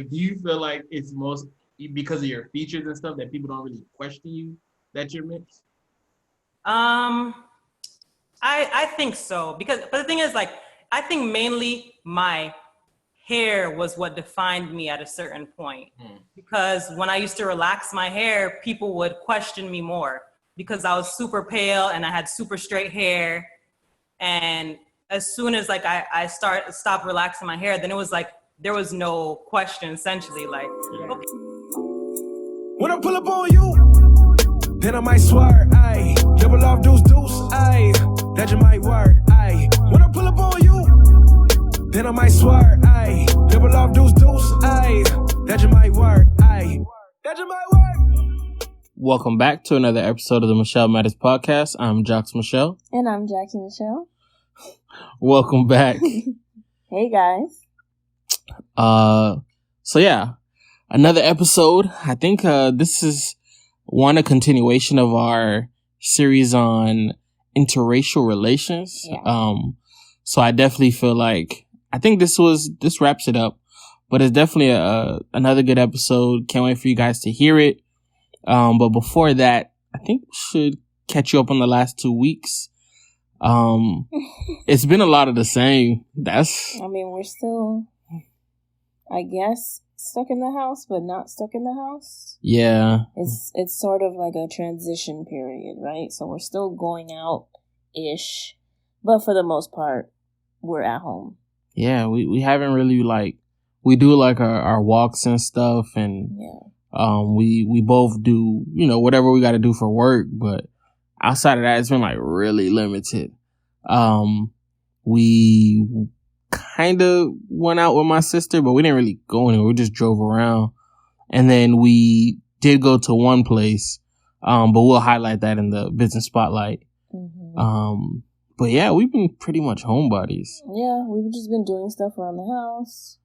Do you feel like it's most because of your features and stuff that people don't really question you that you're mixed? Um, I think so but the thing is, like, I think mainly my hair was what defined me at a certain point. Because when I used to relax my hair, people would question me more because I was super pale and I had super straight hair. And as soon as like I stopped relaxing my hair, then it was like there was no question essentially. Like, okay. When I pull up on you, then I might swear, ayy. Double off deuce, ayy. That just might work, ayy. When I pull up on you, then I might swear, ayy. Double off deuce, ayy. That just might work, ayy. That just might work. Welcome back to another episode of the Michel Matters Podcast. I'm Jocks Michel. And I'm Jackie Michelle. Welcome back. Hey guys. So yeah, another episode. I think this is a continuation of our series on interracial relations. Yeah. So I definitely feel like I think this wraps it up, but it's definitely another good episode. Can't wait for you guys to hear it. But before that, I think we should catch you up on the last 2 weeks. It's been a lot of the same. We're still, I guess, stuck in the house, but not stuck in the house. Yeah. It's sort of like a transition period, right? So we're still going out-ish, but for the most part, we're at home. Yeah, we haven't really we do our walks and stuff, and we both do, whatever we got to do for work, but outside of that, it's been really limited. We kind of went out with my sister, but we didn't really go anywhere. We just drove around, and then we did go to one place, but we'll highlight that in the business spotlight. Mm-hmm. But yeah, we've been pretty much homebodies. Yeah, we've just been doing stuff around the house,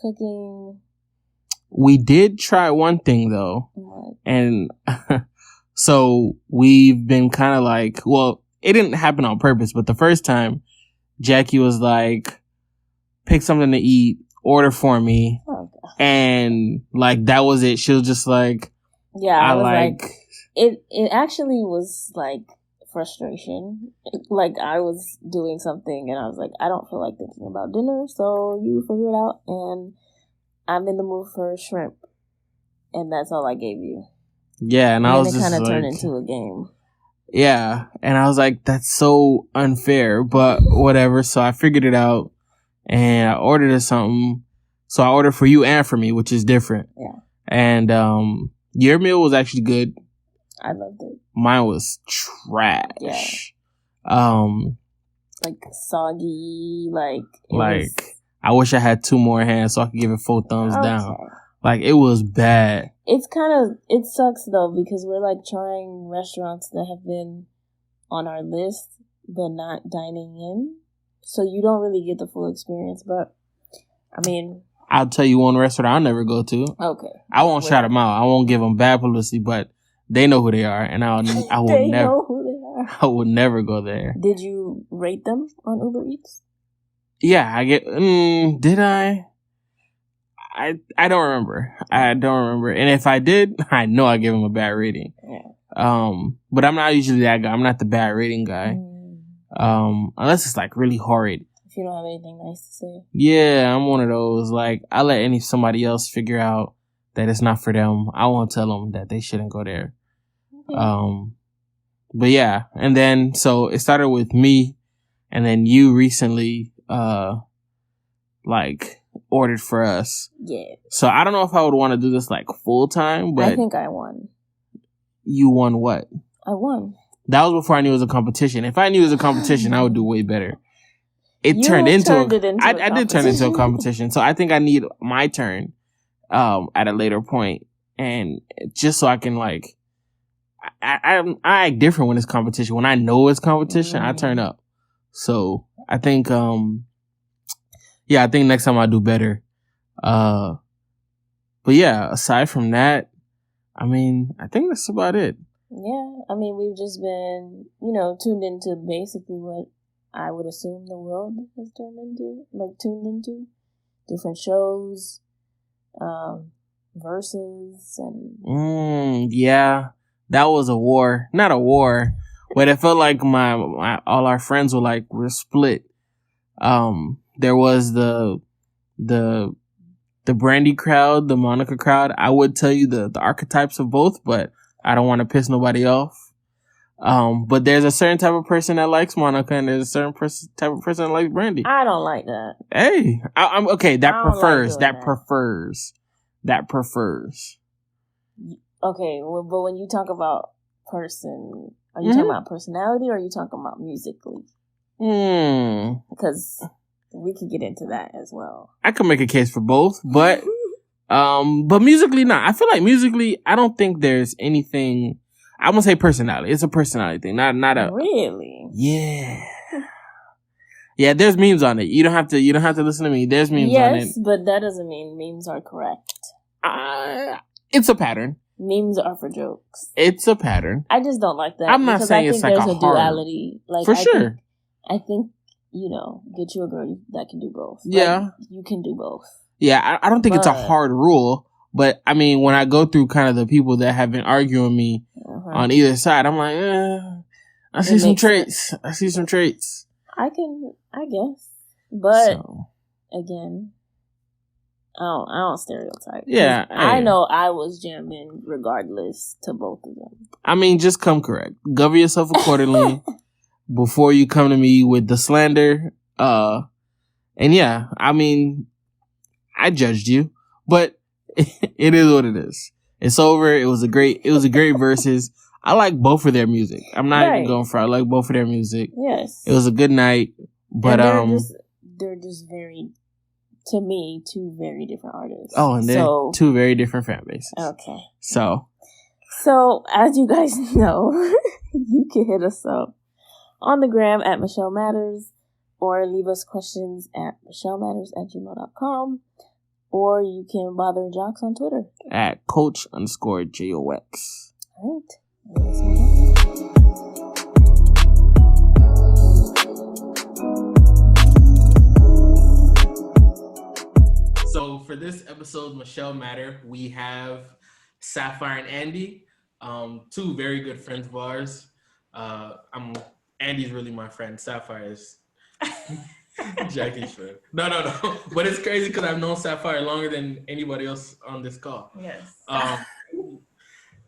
cooking. We did try one thing though, and so we've been kind of it didn't happen on purpose, but the first time Jackie was pick something to eat, order for me, and that was it. She was just I was it actually was frustration. I was doing something and I was like, I don't feel like thinking about dinner, so you figure it out, and I'm in the mood for shrimp, and that's all I gave you. Yeah, and I was just kind of turned into a game. Yeah, and I was like, that's so unfair, but whatever. So I figured it out, and I ordered something. So I ordered for you and for me, which is different. Yeah. And your meal was actually good. I loved it. Mine was trash. Yeah. Soggy, I wish I had 2 more hands so I could give it 4 thumbs down. It was bad. It sucks though, because we're trying restaurants that have been on our list but not dining in, so you don't really get the full experience. But I'll tell you one restaurant I'll never go to. Okay. I won't shout them out. I won't give them bad publicity, but they know who they are, and I would never know who they are. I would never go there. Did you rate them on Uber Eats? Yeah, did I? I don't remember. And if I did, I know I gave him a bad rating. Yeah. But I'm not usually that guy. I'm not the bad rating guy. Unless it's really horrid. If you don't have anything nice to say. Yeah, I'm one of those. I let somebody else figure out that it's not for them. I won't tell them that they shouldn't go there. Okay. But yeah, and then so it started with me, and then you recently ordered for us. Yeah. So I don't know if I would want to do this full time, but I think I won. You won what? I won. That was before I knew it was a competition. If I knew it was a competition, I would do way better. I did turn into a competition. So I think I need my turn at a later point, and just so I can I act different when it's competition. When I know it's competition, I turn up. So I think I think next time I'll do better. But yeah, aside from that, I think that's about it. Yeah, we've just been, tuned into basically what I would assume the world has tuned into. different shows, verses, and yeah, that was a war. Not a war, but it felt like my all our friends were split. There was the Brandy crowd, the Monica crowd. I would tell you the archetypes of both, but I don't want to piss nobody off. But there's a certain type of person that likes Monica, and there's a certain type of person that likes Brandy. I don't like that. Hey, I'm okay. That prefers. That prefers. Okay, well, but when you talk about person, are you talking about personality, or are you talking about musically? Because we could get into that as well. I could make a case for both, but musically, not. I feel like musically, I don't think there's anything. I won't say personality. It's a personality thing, not a. Really? Yeah. Yeah, there's memes on it. You don't have to listen to me. There's memes on it. Yes, but that doesn't mean memes are correct. It's a pattern. Memes are for jokes. It's a pattern. I just don't like that. I'm not saying it's like there's a duality. Like, for sure. I think, get you a girl that can do both. Yeah. Like, you can do both. Yeah, I don't think it's a hard rule. But, I mean, when I go through kind of the people that have been arguing with me on either side, I'm like, I see some traits. I see some traits. I guess. But, again, I don't stereotype. Yeah. I know I was jamming regardless to both of them. I mean, just come correct. Govern yourself accordingly before you come to me with the slander. And yeah, I mean, I judged you, but it is what it is. It's over. It was a great versus. I like both of their music. I'm not even going for it. I like both of their music. Yes. It was a good night, but they're just very, to me, two very different artists. Oh, and they're two very different fan bases. Okay. So as you guys know, you can hit us up on the gram at Michel Matters, or leave us questions at michelmatters@gmail.com. Or you can bother Jocks on Twitter at Coach_JOX. All right. Let's move on. So for this episode, Michel Matter, we have Sapphire and Andy, two very good friends of ours. Andy's really my friend. Sapphire is Jackie's friend. No. But it's crazy because I've known Sapphire longer than anybody else on this call. Yes.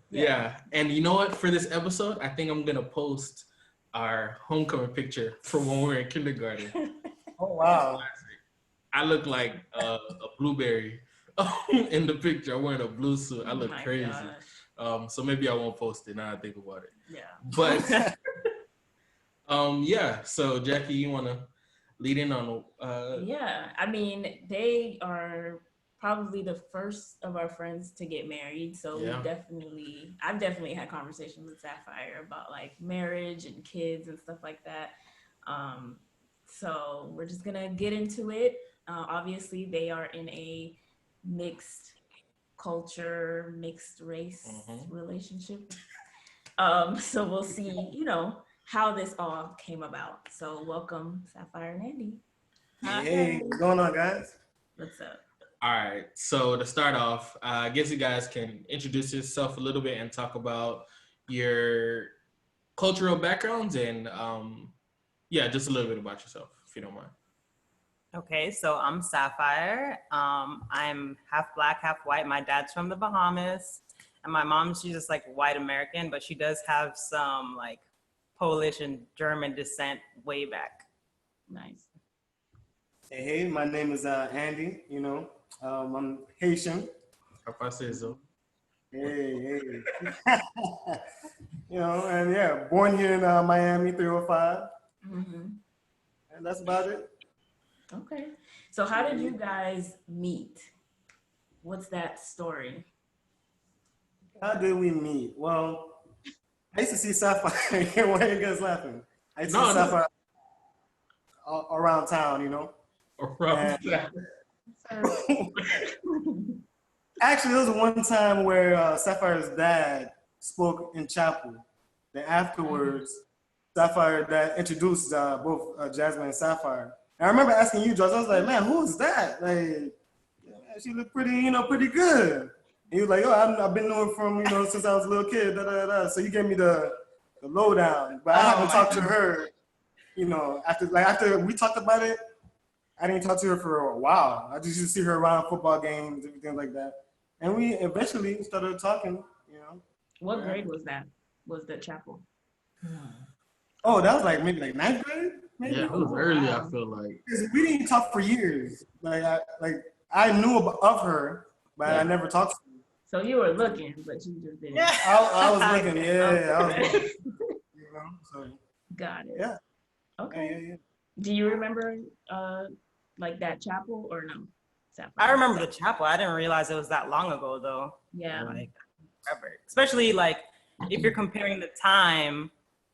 Yeah. And you know what? For this episode, I think I'm going to post our homecoming picture from when we were in kindergarten. Oh, wow. I look like a blueberry in the picture. I'm wearing a blue suit. I look crazy. So maybe I won't post it now I think about it. Yeah. But, yeah. So, Jackie, you want to lead in on... Yeah. I mean, they are probably the first of our friends to get married. So I've definitely had conversations with Sapphire about like marriage and kids and stuff like that. So we're just gonna get into it. Obviously they are in a mixed culture, mixed race relationship. So we'll see, how this all came about. So welcome, Sapphire and Andy. Hey, what's going on, guys? What's up? All right. So to start off, I guess you guys can introduce yourself a little bit and talk about your cultural backgrounds and, just a little bit about yourself, if you don't mind. Okay, so I'm Sapphire. I'm half black, half white. My dad's from the Bahamas, and my mom, she's just like white American, but she does have some like Polish and German descent way back. Nice. Hey, my name is Andy. I'm Haitian. If I say so. Hey. And born here in Miami, 305. And that's about it. Okay. So how did you guys meet? What's that story? How did we meet? Well, I used to see Sapphire. Why are you guys laughing? I used to see Sapphire around town, Around town. Actually, there was one time where Sapphire's dad spoke in chapel. Then afterwards, Sapphire's dad introduced both Jasmine and Sapphire. I remember asking you, Josh, I was like, man, who is that? Like, she looked pretty, pretty good. And he was like, oh, I've been knowing from, since I was a little kid, So you gave me the lowdown. But I haven't talked to her, after we talked about it, I didn't talk to her for a while. I just used to see her around football games, everything like that. And we eventually started talking, What grade was that? Was the chapel? Oh, that was maybe ninth grade? Maybe? Yeah, it was early, I feel like. We didn't talk for years. I knew of her, but I never talked to her. So you were looking, but you just didn't. I was looking, I was looking. So. Got it. Yeah. Okay. Yeah. Do you remember that chapel or no? Sapphire? I remember the chapel. I didn't realize it was that long ago though. Yeah. Ever. Especially if you're comparing the time,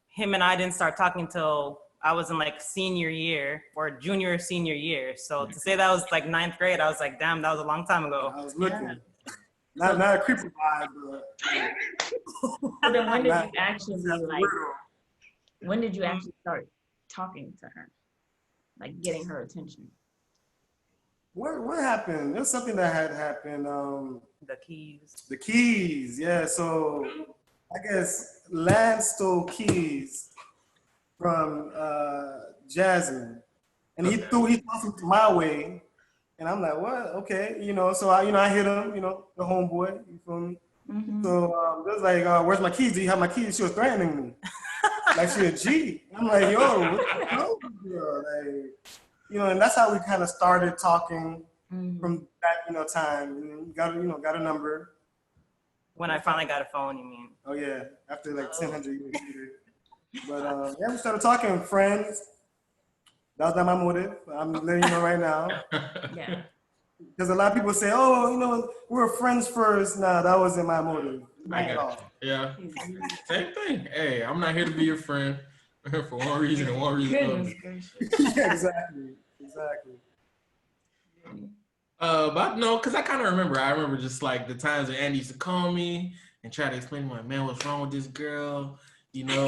him and I didn't start talking till I was in senior year or junior or senior year. So to say that was ninth grade, I was like, damn, that was a long time ago. I was looking. Yeah. Not a creepy vibe, but. So then when did you actually when did you actually start talking to her? Getting her attention? What happened? There was something that had happened. The keys, yeah. So I guess Lance stole keys from Jasmine, and he threw them my way, and I'm like, what? Okay, So I hit him, the homeboy. You feel me? Mm-hmm. So it was like, where's my keys? Do you have my keys? She was threatening me, like she a G. I'm like, yo, what the hell, girl? And that's how we kind of started talking. Mm-hmm. From that, time, and got a number. When I finally got a phone, you mean? Oh yeah, after 1,000 years later. But we started talking, friends. That was not my motive. I'm letting you know right now. Yeah. Because a lot of people say, oh, we're friends first. Nah, that wasn't my motive. I got you. Yeah. Same thing. Hey, I'm not here to be your friend for one reason and one reason only. Yeah, exactly. But no, because I kind of remember. I remember just the times that Andy used to call me and try to explain to my man what's wrong with this girl. And I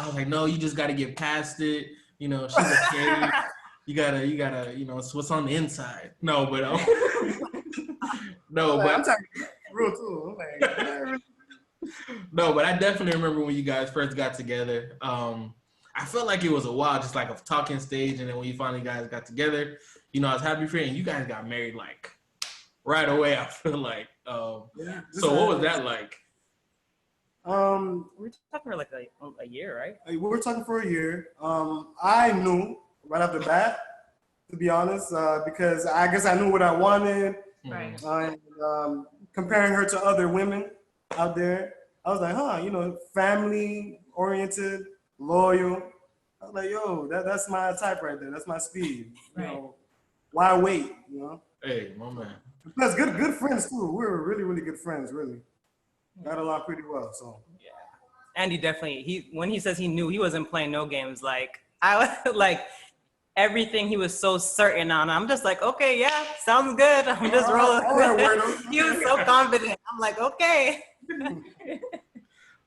was like, no, you just got to get past it. She's okay. You gotta, it's what's on the inside. No, but no, but I'm talking real too. No, but I definitely remember when you guys first got together. I felt like it was a while, just a talking stage, and then when you finally guys got together, I was happy for you, and you guys got married right away. I feel like. So what was that like? We were talking for a year, right? We were talking for a year. I knew right off the bat, to be honest, because I guess I knew what I wanted. Right. And comparing her to other women out there, I was like, family oriented. Loyal. I was like, yo, that's my type right there. That's my speed. Right. Why wait? Hey, my man. Plus, good friends too. We were really, really good friends. Really, got along pretty well. So. Yeah. Andy definitely. When he says he knew, he wasn't playing no games. I was everything he was so certain on. I'm just like, okay, yeah, sounds good. I'm just rolling. He was so confident. I'm like, okay.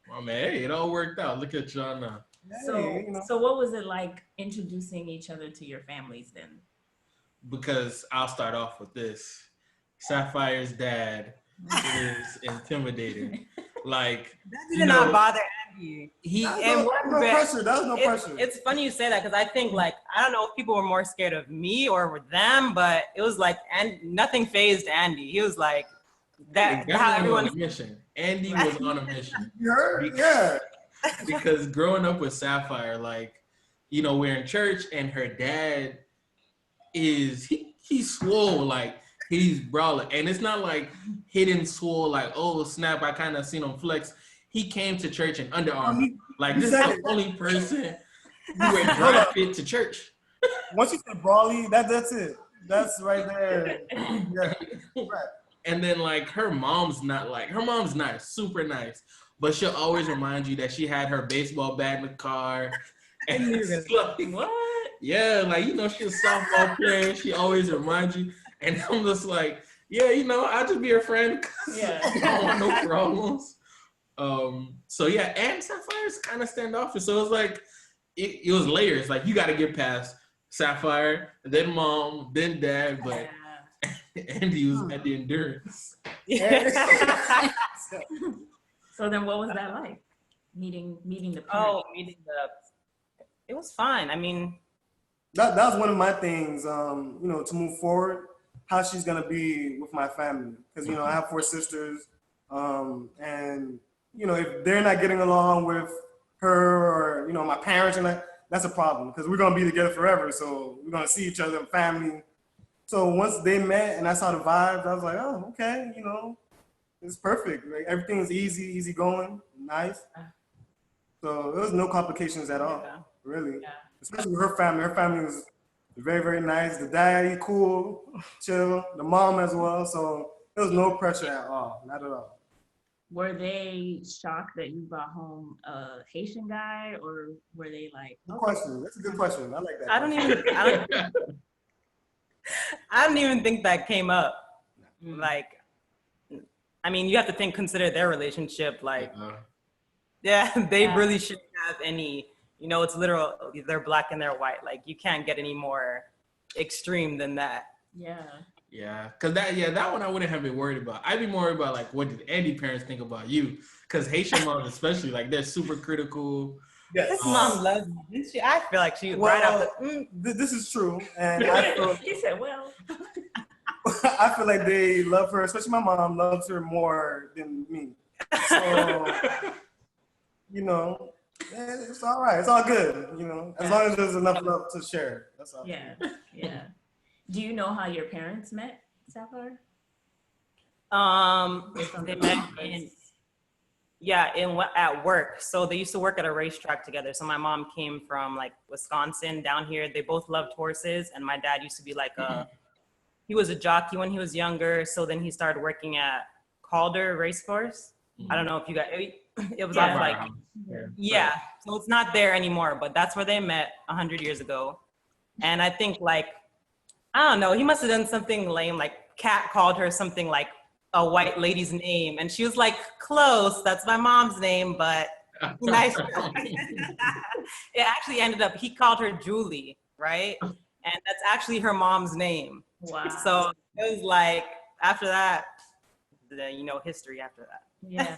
My man, hey, it all worked out. Look at y'all now. So what was it like introducing each other to your families then? Because I'll start off with this. Sapphire's dad is intimidating. That did not bother Andy. That was no pressure. It's funny you say that because I think I don't know if people were more scared of me or with them, but it was and nothing phased Andy. He was like that. How everyone on a mission. Andy was on a mission. You heard? Yeah. Because growing up with Sapphire, we're in church and her dad is he's swole, he's brawling. And it's not hidden swole, oh snap, I kind of seen him flex. He came to church in underarm. This is the only person who would dry fit to church. Once you said brawly, that's it. That's right there. Yeah. Right. And then her mom's nice, super nice, but she'll always remind you that she had her baseball bat in the car. And what? Yeah, she's a softball player. She always reminds you. And I'm just like, yeah, I'll just be her friend. Yeah. I don't want no problems. So yeah, and Sapphire's kind of standoffish. So it's it was layers. Like you got to get past Sapphire, then mom, then dad, but Andy was at the endurance. So then what was that like? Meeting the parents? Oh, it was fine. I mean, that was one of my things, you know, to move forward, how she's going to be with my family. Because, you know, I have 4 sisters. And, you know, if they're not getting along with her or, you know, my parents, and that's a problem. Because we're going to be together forever. So we're going to see each other and family. So once they met and I saw the vibes, I was like, oh, okay, you know, it's perfect. Like, everything's easy going, nice. So there was no complications at all, really. Yeah. Especially with her family. Her family was very, very nice. The daddy, cool, chill. The mom as well. So there was no pressure at all, not at all. Were they shocked that you brought home a Haitian guy, or were they like? Good question. That's a good question. I like that. I don't even think that came up. Like, I mean, you have to consider their relationship. Like, they really shouldn't have any. You know, it's literal. They're black and they're white. Like, you can't get any more extreme than that. Yeah, cause that one I wouldn't have been worried about. I'd be more worried about like, what did Andy parents think about you? Cause Haitian moms especially, like, they're super critical. Yes. His mom loves me, didn't she? I feel like she was right out this is true, and I feel, he said, "Well, I feel like they love her, especially my mom loves her more than me. So, you know, it's all right. It's all good. You know, as long as there's enough love to share. That's all. Yeah. Do you know how your parents met, Sapphire? They met at work. So they used to work at a racetrack together. So my mom came from like Wisconsin down here. They both loved horses, and my dad used to be like he was a jockey when he was younger. So then he started working at Calder Racecourse. I don't know if you guys, it was off like, so it's not there anymore, but that's where they met 100 years ago. And I think like, I don't know, he must have done something lame, like Kat called her something like a white lady's name. And she was like, close, that's my mom's name, but nice. It actually ended up, he called her Julie, right? And that's actually her mom's name. Wow. So it was like, after that, history after that. Yeah.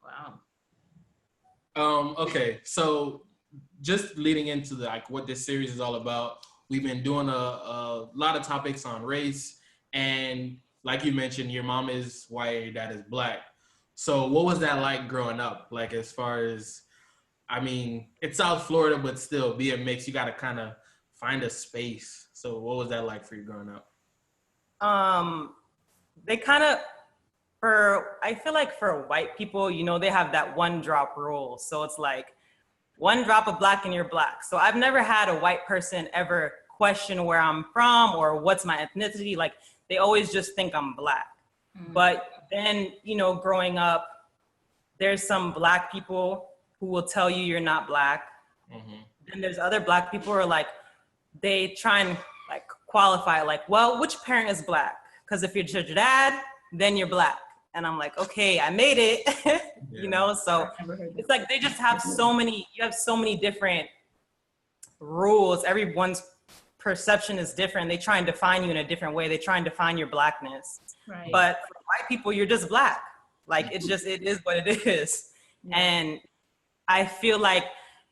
Wow. Okay, so just leading into what this series is all about, we've been doing a lot of topics on race, and like you mentioned, your mom is white, your dad is black. So what was that like growing up? Like, as far as, I mean, it's South Florida, but still, being mixed, you got to kind of find a space. So what was that like for you growing up? They kind of, I feel like for white people, they have that 1 drop rule. So it's like 1 drop of black and you're black. So I've never had a white person ever question where I'm from or what's my ethnicity. Like, they always just think I'm black. But then, growing up, there's some black people who will tell you you're not black. And there's other black people who are like, they try and like qualify, like, well, which parent is black? Because if you're your dad, then you're black. And I'm like, okay, I made it, so it's like they just have you have so many different rules. Everyone's perception is different. They try and define you in a different way. They try and define your blackness. Right. But for white people, you're just black. Like, it is what it is. Yeah. And I feel like,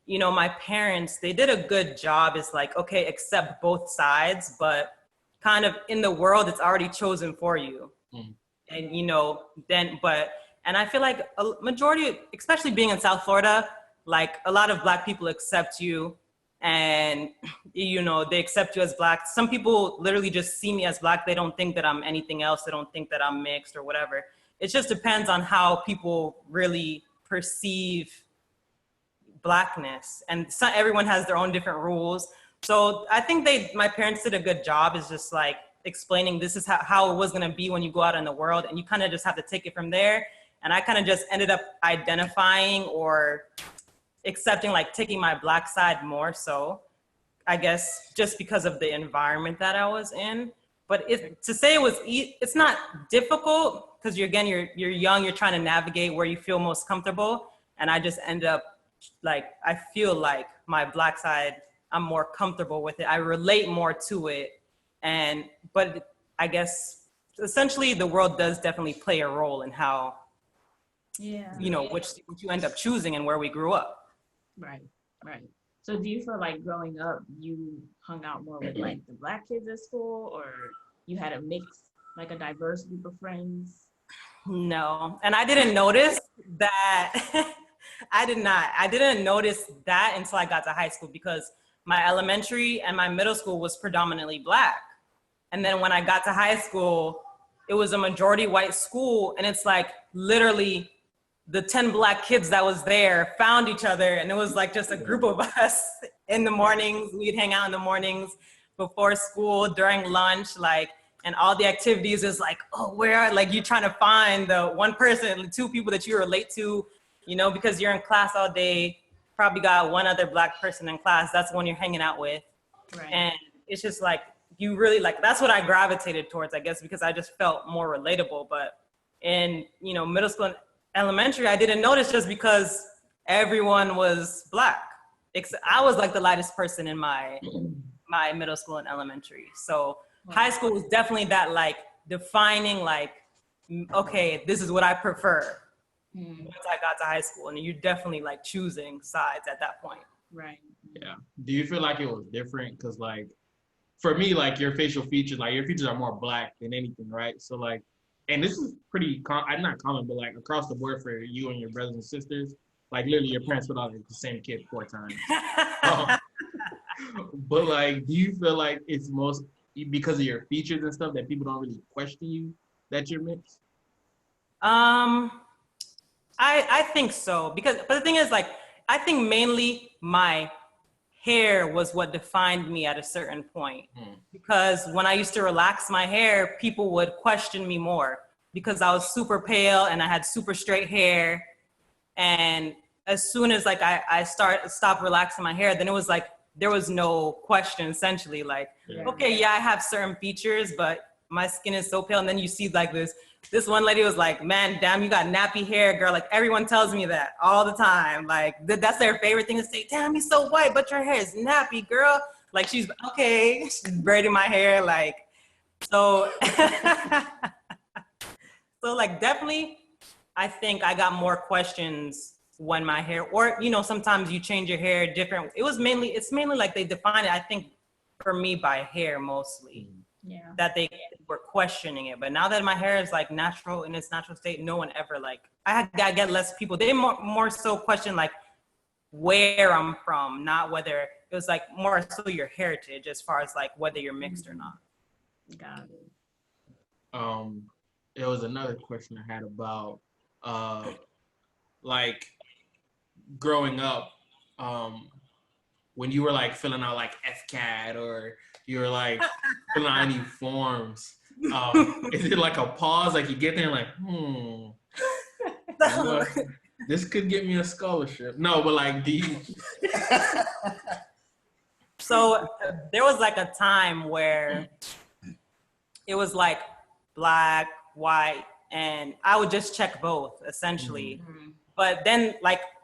my parents, they did a good job. It's like, okay, accept both sides, but kind of in the world, it's already chosen for you. And, and I feel like a majority, especially being in South Florida, like a lot of black people accept you and, they accept you as black. Some people literally just see me as black. They don't think that I'm anything else. They don't think that I'm mixed or whatever. It just depends on how people really perceive blackness. And everyone has their own different rules. So I think my parents did a good job. Is just like explaining this is how it was going to be when you go out in the world, and you kind of just have to take it from there. And I kind of just ended up identifying or accepting, like taking my black side more so, I guess, just because of the environment that I was in. But to say it's not difficult, because you're young, you're trying to navigate where you feel most comfortable. And I just end up I feel like my Black side, I'm more comfortable with it. I relate more to it. But I guess essentially the world does definitely play a role in how, which you end up choosing and where we grew up. Right. So do you feel like growing up, you hung out more with like the Black kids at school, or you had a mix, like a diverse group of friends? No, and I didn't notice that. I didn't notice that until I got to high school, because my elementary and my middle school was predominantly Black. And then when I got to high school, it was a majority white school. And it's like literally the 10 Black kids that was there found each other. And it was like just a group of us in the mornings. We'd hang out in the mornings before school, during lunch, and all the activities is like, oh, you're trying to find the one person, two people that you relate to, because you're in class all day, probably got one other Black person in class. That's the one you're hanging out with. Right. And it's just like, you really that's what I gravitated towards, I guess, because I just felt more relatable. But in, middle school and elementary, I didn't notice just because everyone was Black. I was like the lightest person in my middle school and elementary. So high school was definitely that defining, okay, this is what I prefer. Once I got to high school, and you're definitely choosing sides at that point. Right. Yeah. Do you feel like it was different? Because for me, your facial features, your features are more Black than anything, right? So and this is pretty, not common, but across the board for you and your brothers and sisters, literally your parents put out the same kid 4 times. But do you feel like it's most because of your features and stuff that people don't really question you that you're mixed? I think so, but the thing is, I think mainly my hair was what defined me at a certain point. Because when I used to relax my hair, people would question me more because I was super pale and I had super straight hair. And as soon as I stopped relaxing my hair, then it was there was no question, essentially. Okay, yeah, I have certain features, but my skin is so pale. And then you see this one lady was like, man, damn, you got nappy hair, girl. Everyone tells me that all the time. That's their favorite thing to say. Damn, you're so white, but your hair is nappy, girl. She's braiding my hair. So definitely, I think I got more questions when my hair, or, sometimes you change your hair different. It's mainly they define it, I think, for me by hair mostly. Yeah. That they were questioning it. But now that my hair is natural in its natural state, no one ever I get less people. They more so question where I'm from, not whether it was more so your heritage as far as whether you're mixed or not. Got it. There was another question I had about growing up, when you were filling out FCAT, or you were filling out any forms, is it a pause, you get there and this could get me a scholarship? No, but do you? So there was a time where it was Black, white, and I would just check both, essentially. But then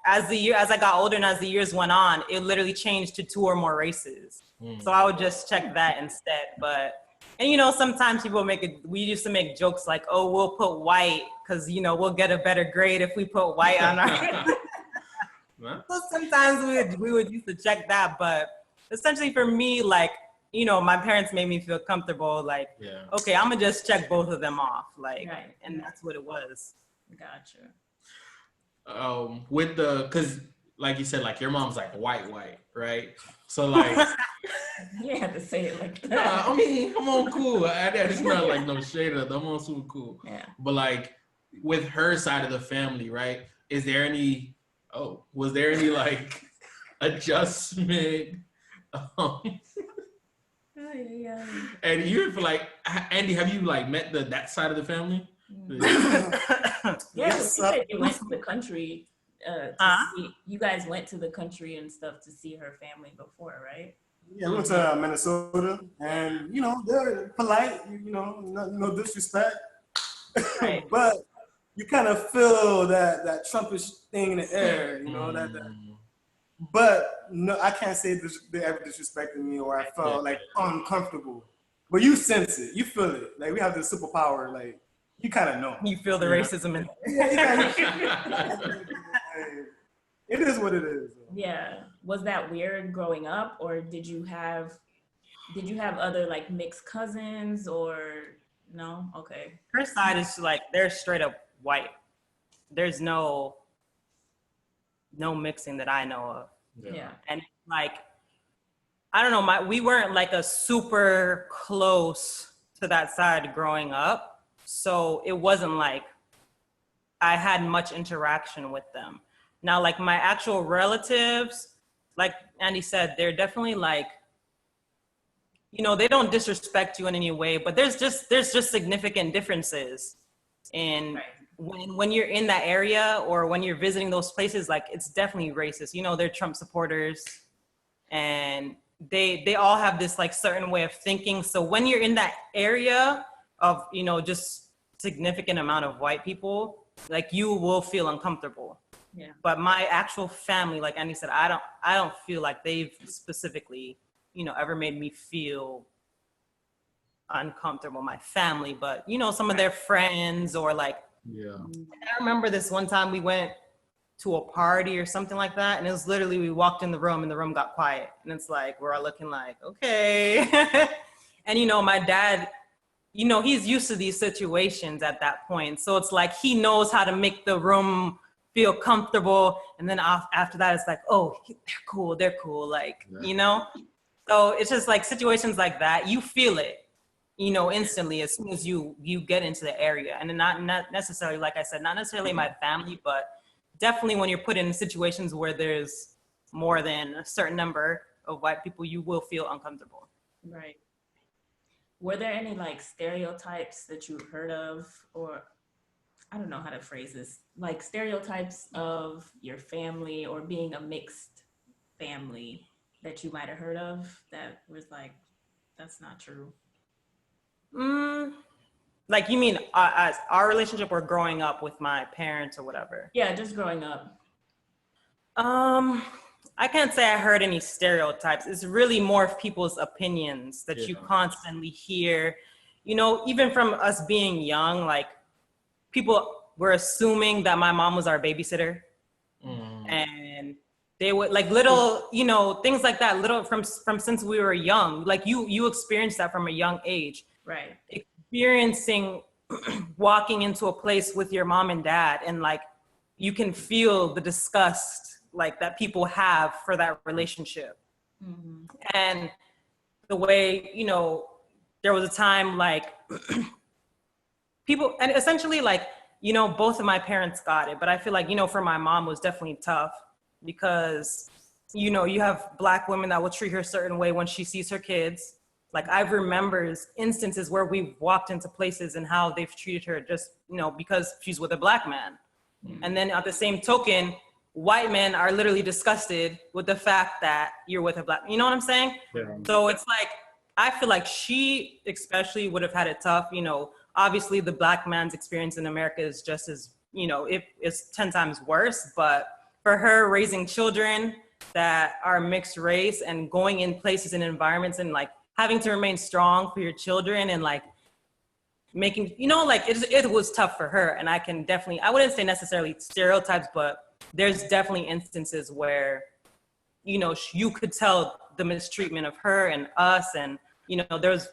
as I got older and as the years went on, it literally changed to 2 or more races. So I would just check that instead. And sometimes we used to make jokes oh, we'll put white because, we'll get a better grade if we put white on our. So sometimes we would used to check that. But essentially for me, my parents made me feel comfortable. Okay, I'm going to just check both of them off. And that's what it was. Gotcha. Because you said, your mom's white, right? So You have to say it like that. Nah, I mean, I'm on cool. It's not no shade of them. I'm on super cool. Yeah. But with her side of the family, right? Was there any adjustment? And you feel Andy, have you met that side of the family? Yes, you went to the country. You guys went to the country and stuff to see her family before, right? Yeah, we went to Minnesota, and they're polite. No disrespect, right. But you kind of feel that Trumpish thing in the air. But no, I can't say they ever disrespected me or I felt like uncomfortable. But you sense it, you feel it. Like we have this superpower. Like you kind of know. You feel the racism in it is what it is. Yeah. Was that weird growing up, or did you have other like mixed cousins or no? Okay. Her side is like they're straight up white. There's no mixing that I know of. Yeah. And like I don't know, we weren't like a super close to that side growing up. So it wasn't like I had much interaction with them. Now, like my actual relatives, like Andy said, they're definitely like, you know, they don't disrespect you in any way, but there's just significant differences in when you're in that area or when you're visiting those places. Like it's definitely racist. You know, they're Trump supporters and they all have this like certain way of thinking. So when you're in that area of, you know, just significant amount of white people, like you will feel uncomfortable. Yeah. But my actual family, like Andy said, I don't feel like they've specifically, you know, ever made me feel uncomfortable, my family, but you know, some of their friends or like, I remember this one time we went to a party or something like that. And it was literally, we walked in the room and the room got quiet. And it's like, we're all looking like, okay. And, you know, my dad, you know, he's used to these situations at that point. So it's like, he knows how to make the room feel comfortable. And then after that, it's like, oh, they're cool. Like, you know, so it's just like situations like that. You feel it, you know, instantly as soon as you get into the area. And not necessarily, like I said, not necessarily my family, but definitely when you're put in situations where there's more than a certain number of white people, you will feel uncomfortable. Right. Were there any like stereotypes that you've heard of, or I don't know how to phrase this, like stereotypes of your family or being a mixed family that you might have heard of that was like, that's not true? Like you mean as our relationship or growing up with my parents or whatever? Yeah, just growing up. I can't say I heard any stereotypes. It's really more of people's opinions that you constantly hear. You know, even from us being young, like people were assuming that my mom was our babysitter. And they would like little, you know, things like that, little from since we were young. Like you experienced that from a young age. Right. Experiencing walking into a place with your mom and dad and like you can feel the disgust like that people have for that relationship. And the way, you know, there was a time like people, and essentially like, you know, both of my parents got it, but I feel like, you know, for my mom was definitely tough because, you know, you have Black women that will treat her a certain way when she sees her kids. Like I remember instances where we've walked into places and how they've treated her just, you know, because she's with a Black man. And then at the same token, white men are literally disgusted with the fact that you're with a Black, you know what I'm saying? Yeah. So it's like, I feel like she especially would have had it tough. You know, obviously the Black man's experience in America is just as, you know, it's 10 times worse, but for her raising children that are mixed race and going in places and environments and like having to remain strong for your children and like making, you know, like it was tough for her. And I can definitely, I wouldn't say necessarily stereotypes, but there's definitely instances where, you know, you could tell the mistreatment of her and us. And, you know, there's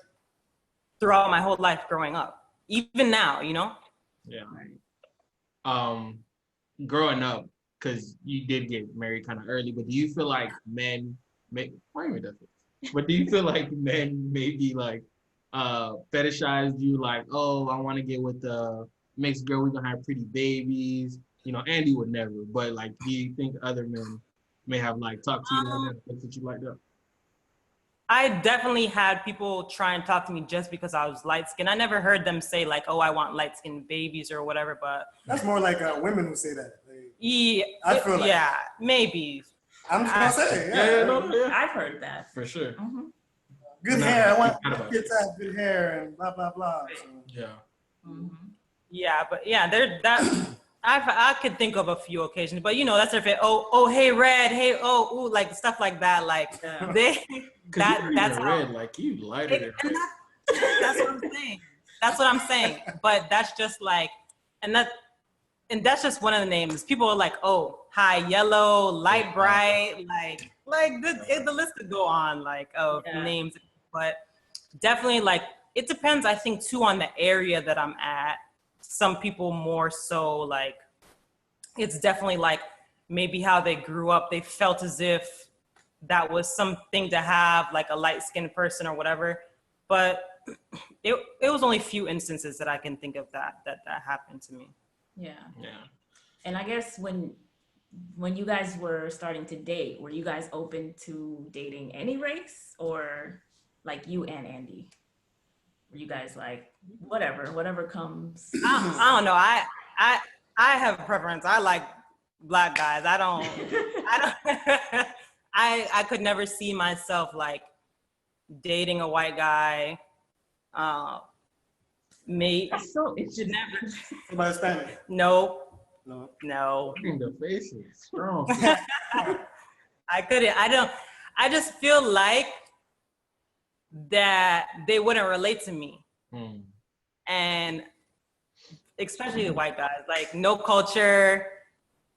throughout my whole life growing up, even now, you know? Yeah. Growing up, because you did get married kind of early, but do you feel like men but do you feel like men maybe like fetishized you like, oh, I want to get with the mixed girl, we're gonna have pretty babies? You know, Andy would never, but like, do you think other men may have like talked to you like that, looked at you like that? I definitely had people try and talk to me just because I was light skinned. I never heard them say like, oh, I want light skinned babies or whatever, but. That's more like women who say that. Yeah, I feel like. Yeah, maybe. I'm just gonna say, yeah. I've heard that. For sure. Mm-hmm. Good hair, I want kids to have good hair and blah, blah, blah. So. Yeah. Mm-hmm. Yeah, but yeah, I could think of a few occasions, but that's if it. Oh, hey, red. Hey, ooh, like stuff like that. Like that's how. Red, like you lighter than. That's what I'm saying. That's what I'm saying. But that's just like, and that's just one of the names. People are like, oh, high yellow, light bright, like the list could go on, like names. But definitely, like, it depends. I think too on the area that I'm at. Some people more so like, it's definitely like maybe how they grew up. They felt as if that was something to have, like a light-skinned person or whatever. But it was only a few instances that I can think of that happened to me. Yeah. And I guess when you guys were starting to date, were you guys open to dating any race, or like you and Andy? Were you guys like whatever comes? I don't know. I have a preference. I like black guys. I don't. I could never see myself like dating a white guy. Mate. So it should never. Somebody Hispanic? No. The face is strong. I couldn't. I just feel like that they wouldn't relate to me. And especially the white guys, like no culture,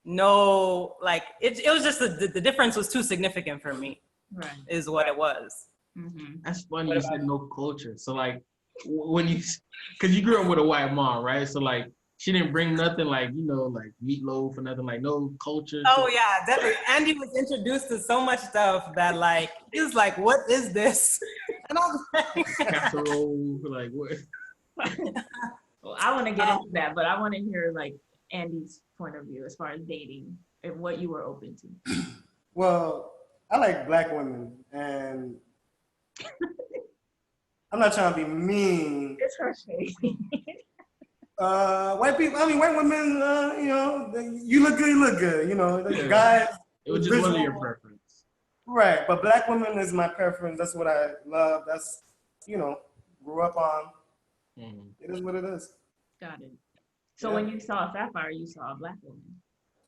no, like it was just the difference was too significant for me. Right. Is what it was. Mm-hmm. That's funny you said no culture. So like when because you grew up with a white mom, right? So like she didn't bring nothing like, like meatloaf or nothing, like no culture. Oh yeah, definitely. Andy was introduced to so much stuff that like, he was like, what is this? And I was like, casserole, like what? Well, I want to get into that, but I want to hear like Andy's point of view as far as dating and what you were open to. Well, I like black women, and I'm not trying to be mean. It's her face. White people, white women, you look good, the guys. It was just one of your preference. Right, but black women is my preference. That's what I love. That's, grew up on. Mm-hmm. It is what it is. Got it. So when you saw Sapphire, you saw a black woman.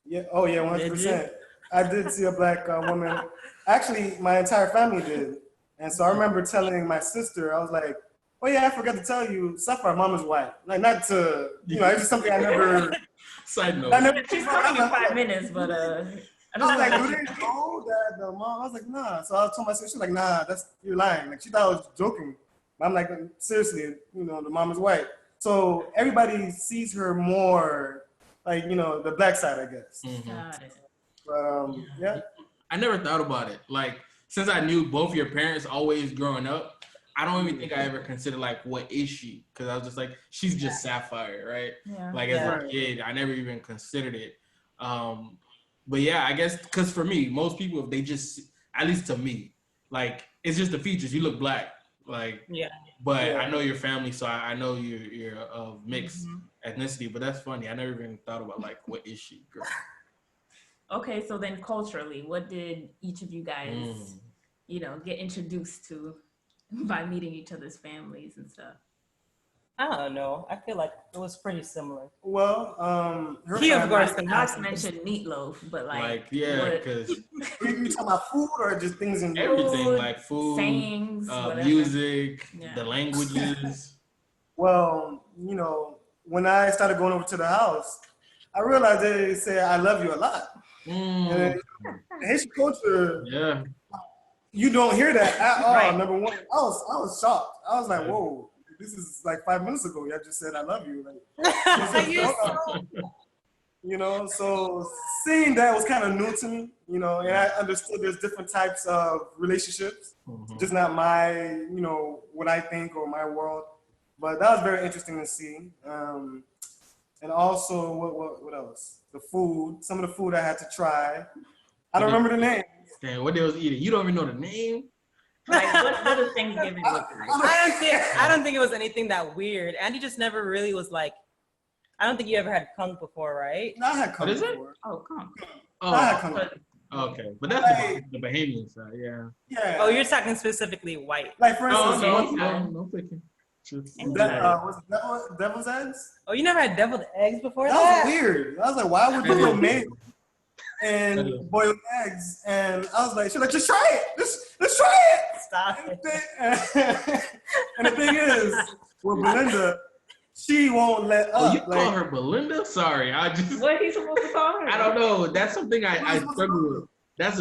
Yeah. Oh yeah, 100%. I did see a black woman. Actually, my entire family did. And so I remember telling my sister, I was like, oh yeah, I forgot to tell you, Sapphire mom is white. Like, not to, it's just something I never. Side note. She's coming in 5 minutes, but I was like, do they know that the mom? I was like, nah. So I told my sister, she's like, nah, you're lying. Like, she thought I was joking. I'm like, seriously, the mom is white. So everybody sees her more like, the black side, I guess. Mm-hmm. Got it. Yeah. I never thought about it. Like, since I knew both your parents always growing up, I don't even think I ever considered like, what is she? Because I was just like, she's just Sapphire, right? Yeah. Like as a kid, I never even considered it. But yeah, I guess because for me, most people, if they just, at least to me, like it's just the features. You look black, like. Yeah. But I know your family, so I know you're of mixed ethnicity. But that's funny. I never even thought about like, what is she, girl? Okay, so then culturally, what did each of you guys, get introduced to by meeting each other's families and stuff? I don't know. I feel like it was pretty similar. Well, he of course mentioned meatloaf, but because you talking about food or just things in everything, like food, sayings, music, the languages. Well, when I started going over to the house, I realized they say I love you a lot. And Haitian culture, you don't hear that at all. Right. Number one, I was shocked. I was like, whoa. This is like 5 minutes ago. Y'all just said I love you. Like, so seeing that was kind of new to me, and I understood there's different types of relationships, just not my, what I think or my world. But that was very interesting to see. And also, what else? The food. Some of the food I had to try. I don't remember the name. Damn, what they was eating? You don't even know the name? Like, what does Thanksgiving look like? I don't think it was anything that weird. Andy just never really was like, I don't think you ever had conch before, right? No, I had conch before. Oh, conch. Oh, I had conch. Okay, but that's the Bahamian side, Yeah. Oh, you're talking specifically white. Like, for instance, no flicking. Was it devil's eggs? Oh, you never had deviled eggs before? That was weird. I was like, why would you make and boiled eggs? And I was like, she's like, just try it. Let's try it. Stop it. And the thing is, with Belinda, she won't let up. Oh, you call her Belinda? Sorry, What are you supposed to call her? I don't know. That's something I struggle with. That's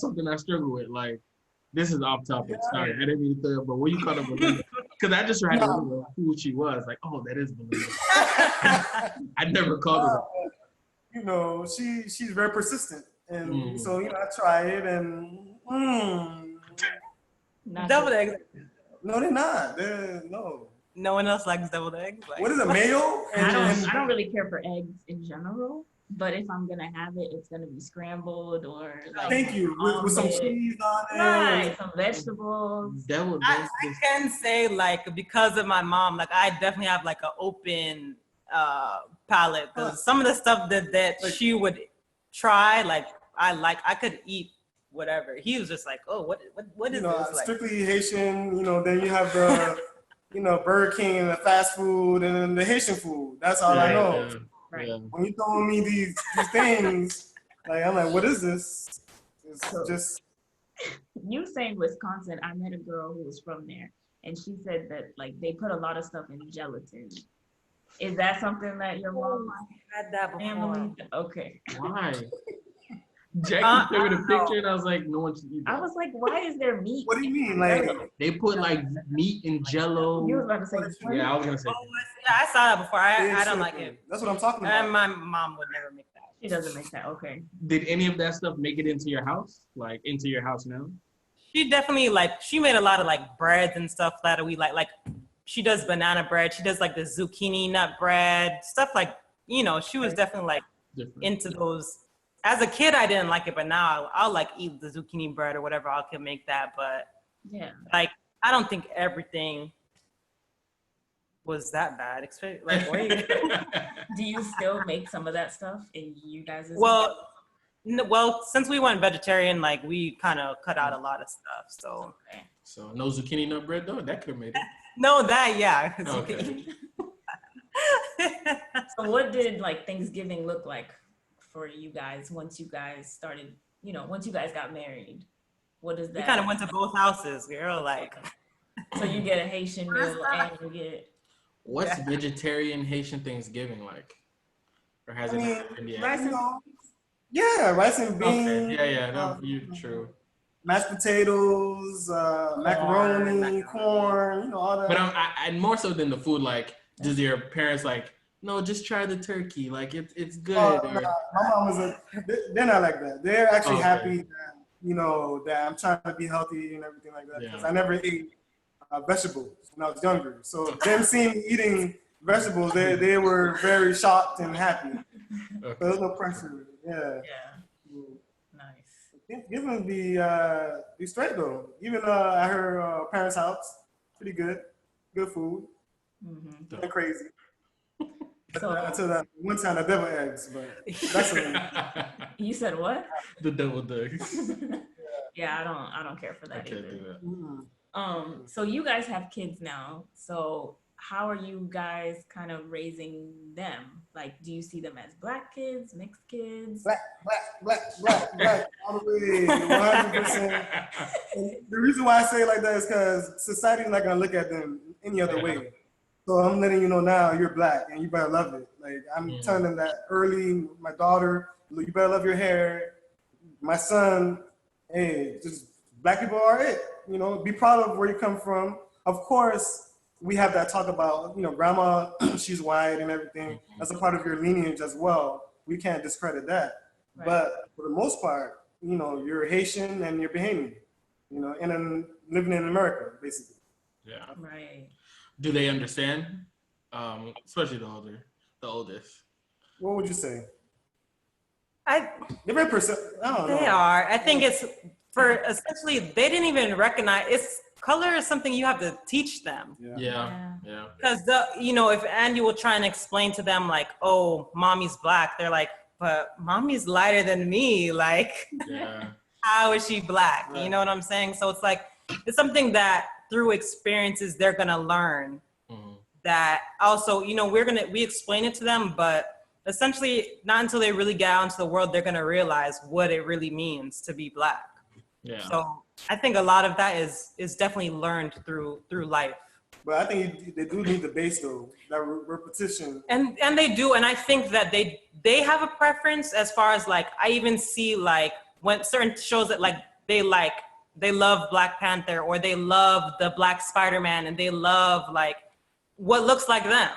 something I struggle with. Like, this is off topic. Sorry, I didn't mean to throw it, but what you call her Belinda? Because I just tried to remember who she was. Like, oh, that is Belinda. I never called her. You know, she's very persistent, and so I try it, and deviled eggs. No, they're not. No. No one else likes deviled eggs. What is it, mayo? I don't really care for eggs in general. But if I'm gonna have it, it's gonna be scrambled or like thank you with some cheese on it, right? Some vegetables. I can say like because of my mom, like I definitely have like an open palate because some of the stuff that she would try, like I could eat whatever. He was just like, oh, what is this? Strictly Haitian. Then you have the Burger King and the fast food and then the Haitian food. That's all I know. Yeah. Right. When you throwing me these things, like I'm like, what is this? It's just. You saying Wisconsin? I met a girl who was from there, and she said that like they put a lot of stuff in gelatin. Is that something that your mom had that before? Okay. Why? Jackie showed me the picture, and I was like, no one should eat that. I was like, why is there meat? What do you mean? Like they put like meat in Jello. You was about to say? Yeah, I was gonna say. I saw that before. I don't like it. That's what I'm talking about. And my mom would never make that. She doesn't make that. Okay. Did any of that stuff make it into your house? Like into your house now? She definitely she made a lot of like breads and stuff that we like. Like she does banana bread. She does like the zucchini nut bread stuff. Like she was definitely like into those. As a kid, I didn't like it, but now I'll like eat the zucchini bread or whatever. I can make that, but like I don't think everything was that bad. Like, wait. Do you still make some of that stuff in you guys' Well, since we went vegetarian, like we kind of cut out a lot of stuff. So no zucchini nut bread though. That could have made it. No, that yeah. Okay. So what did like Thanksgiving look like for you guys once you guys started? Once you guys got married, what is that? We kind of went to both houses, girl. Like, so you get a Haitian meal and you get. What's vegetarian Haitian Thanksgiving like? Or has it happened yet? Rice and rice and beans. Okay. Yeah, no, true. Mashed potatoes, macaroni, corn, all that. But I'm more so than the food. Like, does your parents like? No, just try the turkey. Like it's good. My mom was they're not like that. They're actually happy that that I'm trying to be healthy and everything like that because I never ate vegetables when I was younger. So them seeing me eating vegetables, they were very shocked and happy. So there's no pressure. Yeah. Nice. Thanksgiving be straight though. Even at her parents' house, pretty good. Good food. Nothing crazy. Until that one time, the devil eggs, but that's You said what? The deviled eggs. Yeah, I don't care for that either. Do that. So you guys have kids now. So how are you guys kind of raising them? Like, do you see them as black kids, mixed kids? Black, all the way, 100%. And the reason why I say it like that is because society's not gonna look at them any other way. So I'm letting you know now you're black and you better love it. Like I'm telling them that early. My daughter, you better love your hair. My son, hey, just black people are it. Be proud of where you come from. Of course, we have that talk about, grandma, she's white and everything. That's a part of your lineage as well. We can't discredit that. Right. But for the most part, you're Haitian and you're Bahamian, and then living in America, basically. Yeah. Right. Do they understand? Especially the oldest. What would you say? They're very I don't know. They are. I think it's essentially they didn't even recognize color is something you have to teach them. Yeah. Because if Andy will try and explain to them like, oh, mommy's black, they're like, but mommy's lighter than me. Like, how is she black? Right. You know what I'm saying? So it's like it's something that through experiences, they're going to learn that also, you know, we explain it to them, but essentially not until they really get out into the world, they're going to realize what it really means to be Black. Yeah. So I think a lot of that is definitely learned through life. But I think they do need the base though, that repetition. And they do, and I think that they have a preference as far as like, I even see like when certain shows that like they love Black Panther, or they love the Black Spider-Man, and they love like what looks like them.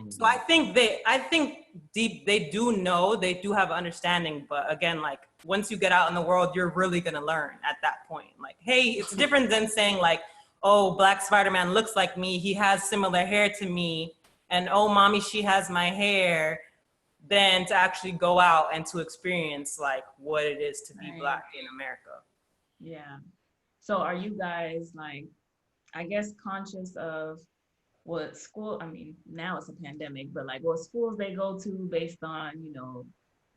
So I think they do know, they do have understanding, but again, like once you get out in the world, you're really gonna learn at that point. Like, hey, it's different than saying like, oh, Black Spider-Man looks like me, he has similar hair to me, and oh, mommy, she has my hair, than to actually go out and to experience like what it is to be Black in America. Yeah. So are you guys like, I guess, conscious of what school, I mean, now it's a pandemic, but like what schools they go to based on, you know,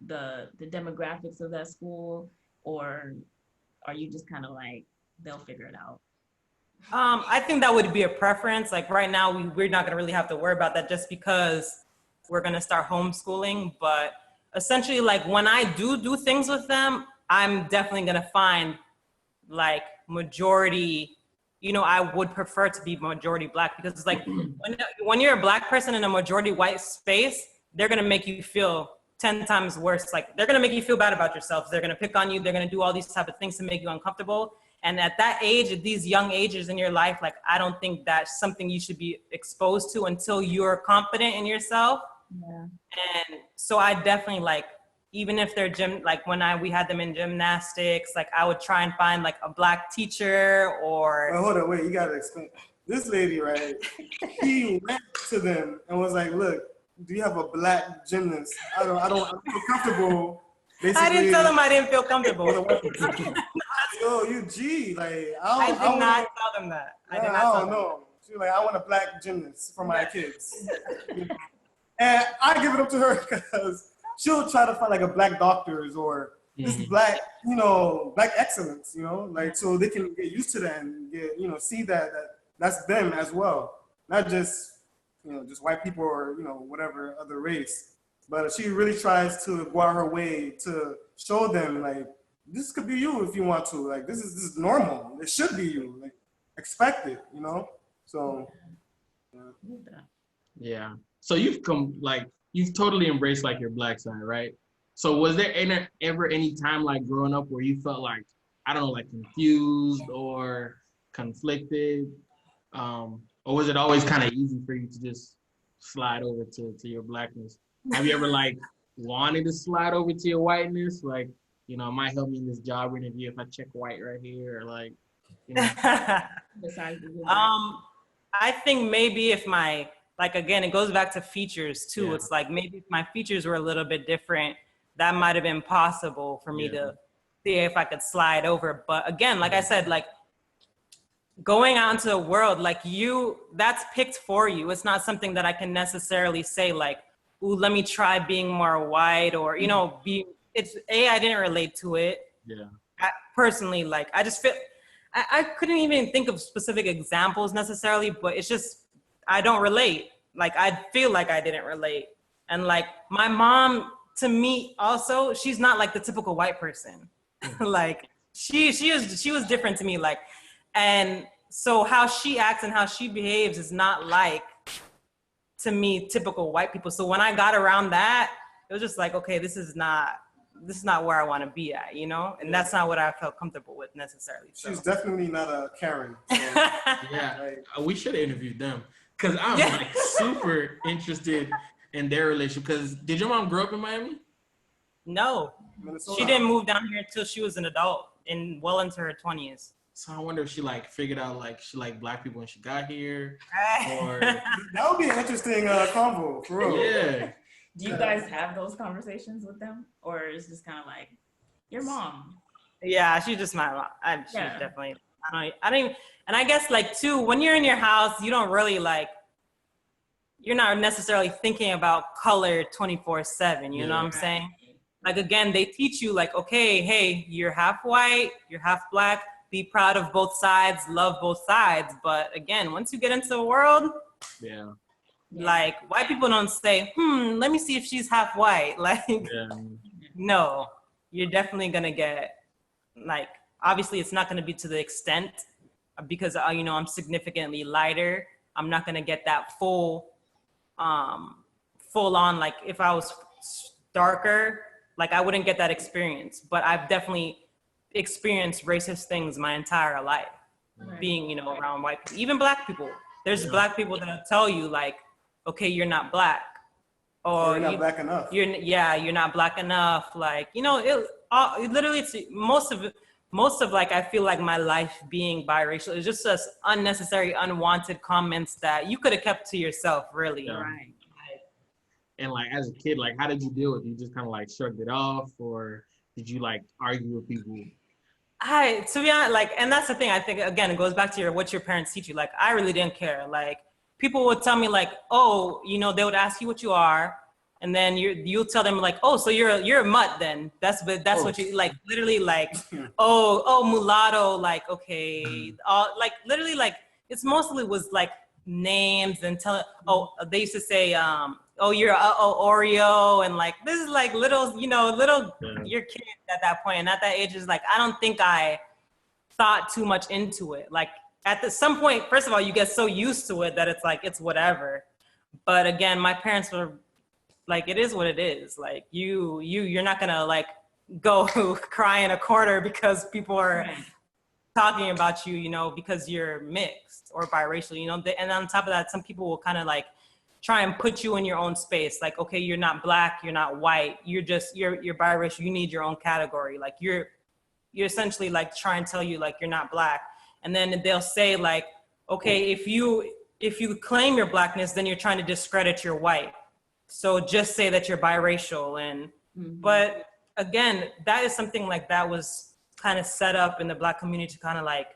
the demographics of that school, or are you just kind of like, they'll figure it out? I think that would be a preference. Like right now, we're not gonna really have to worry about that just because we're gonna start homeschooling. But essentially, like when I do things with them, I'm definitely gonna find like majority, you know, I would prefer to be majority Black, because it's like when you're a Black person in a majority white space, they're gonna make you feel 10 times worse. Like they're gonna make you feel bad about yourself. They're gonna pick on you. They're gonna do all these type of things to make you uncomfortable. And at that age, at these young ages in your life, like I don't think that's something you should be exposed to until you're confident in yourself. Yeah. And so I definitely like, even if they're like when we had them in gymnastics, like I would try and find like a Black teacher or. Well, hold on, wait, you gotta explain. This lady, right? She went to them and was like, "Look, do you have a Black gymnast? I don't feel comfortable." Basically, I didn't tell them I didn't feel comfortable. Yo, you G, like I did not tell them that. I did not tell them. No. She was like, I want a Black gymnast for my kids. And I give it up to her because she'll try to find like a Black doctors or this Black, you know, Black excellence, you know, like so they can get used to that and get, you know, see that that's them as well, not just, you know, just white people or, you know, whatever other race. But she really tries to go out her way to show them like, this could be you if you want to. Like this is normal. It should be you. Like expect it, you know. So yeah. So you've totally embraced like your Black side, right? So was there ever any time like growing up where you felt like, I don't know, like confused or conflicted, or was it always kind of easy for you to just slide over to your Blackness? Have you ever like wanted to slide over to your whiteness, like? You know, it might help me in this job interview if I check white right here, or like, you know. I think maybe if again, it goes back to features too. Yeah. It's like maybe if my features were a little bit different, that might have been possible for me to see if I could slide over. But again, like I said, like going out into the world, like that's picked for you. It's not something that I can necessarily say like, ooh, let me try being more white or, you know, I didn't relate to it. Yeah. Personally, like, I just feel, I couldn't even think of specific examples necessarily, but it's just, I don't relate. Like, I feel like I didn't relate. And like, my mom, to me also, she's not like the typical white person. Like, she was different to me. Like, and so how she acts and how she behaves is not like, to me, typical white people. So when I got around that, it was just like, okay, this is not where I want to be at, you know? And that's not what I felt comfortable with necessarily. So. She's definitely not a Karen. So, yeah, we should have interviewed them because I'm like super interested in their relationship. Because did your mom grow up in Miami? No, Minnesota. She didn't move down here until she was an adult and well into her 20s. So I wonder if she like figured out like she liked Black people when she got here, or that would be an interesting convo for real. Yeah. Do you guys have those conversations with them, or is this kind of like your mom? Yeah, she's just my mom. She's definitely. I don't even. And I guess like too, when you're in your house, you don't really like. You're not necessarily thinking about color 24/7. You know what I'm saying? Like again, they teach you like, okay, hey, you're half white, you're half Black. be proud of both sides, love both sides. But again, once you get into the world, like white people don't say, let me see if she's half white. Like, no, you're definitely gonna get, like, obviously it's not gonna be to the extent because, you know, I'm significantly lighter. I'm not gonna get that full on, like if I was darker, like I wouldn't get that experience. But I've definitely experienced racist things my entire life, being, you know, around white people, even black people. There's black people that tell you like, okay, you're not black, or you're not black enough. You're not black enough. Like, you know, it literally, it's most of like, I feel like my life being biracial is just unnecessary, unwanted comments that you could have kept to yourself, really. Right. And like, as a kid, like, how did you deal with it? You just kind of like shrugged it off, or did you like argue with people? To be honest, like, and that's the thing, I think, again, it goes back to what your parents teach you. Like, I really didn't care. Like, people would tell me like, oh, you know, they would ask you what you are, and then you'll tell them like, oh, so you're a mutt then. That's what you, like, literally, like, oh, mulatto, like, okay. Like, literally, like, it's mostly was like names and they used to say, oh, you're Oreo, and like, this is like little, you know, you're kids at that point. And at that age, is like, I don't think I thought too much into it. Like, some point, first of all, you get so used to it that it's like, it's whatever. But again, my parents were like, it is what it is. Like, you're not gonna like go cry in a corner because people are talking about you, you know, because you're mixed or biracial, you know. And on top of that, some people will kind of like try and put you in your own space. Like, okay, you're not black, you're not white, you're biracial, you need your own category. Like, you're essentially like trying to tell you like you're not black. And then they'll say like, okay, if you claim your blackness, then you're trying to discredit your white. So just say that you're biracial. And but again, that is something like that was kind of set up in the black community to kind of like,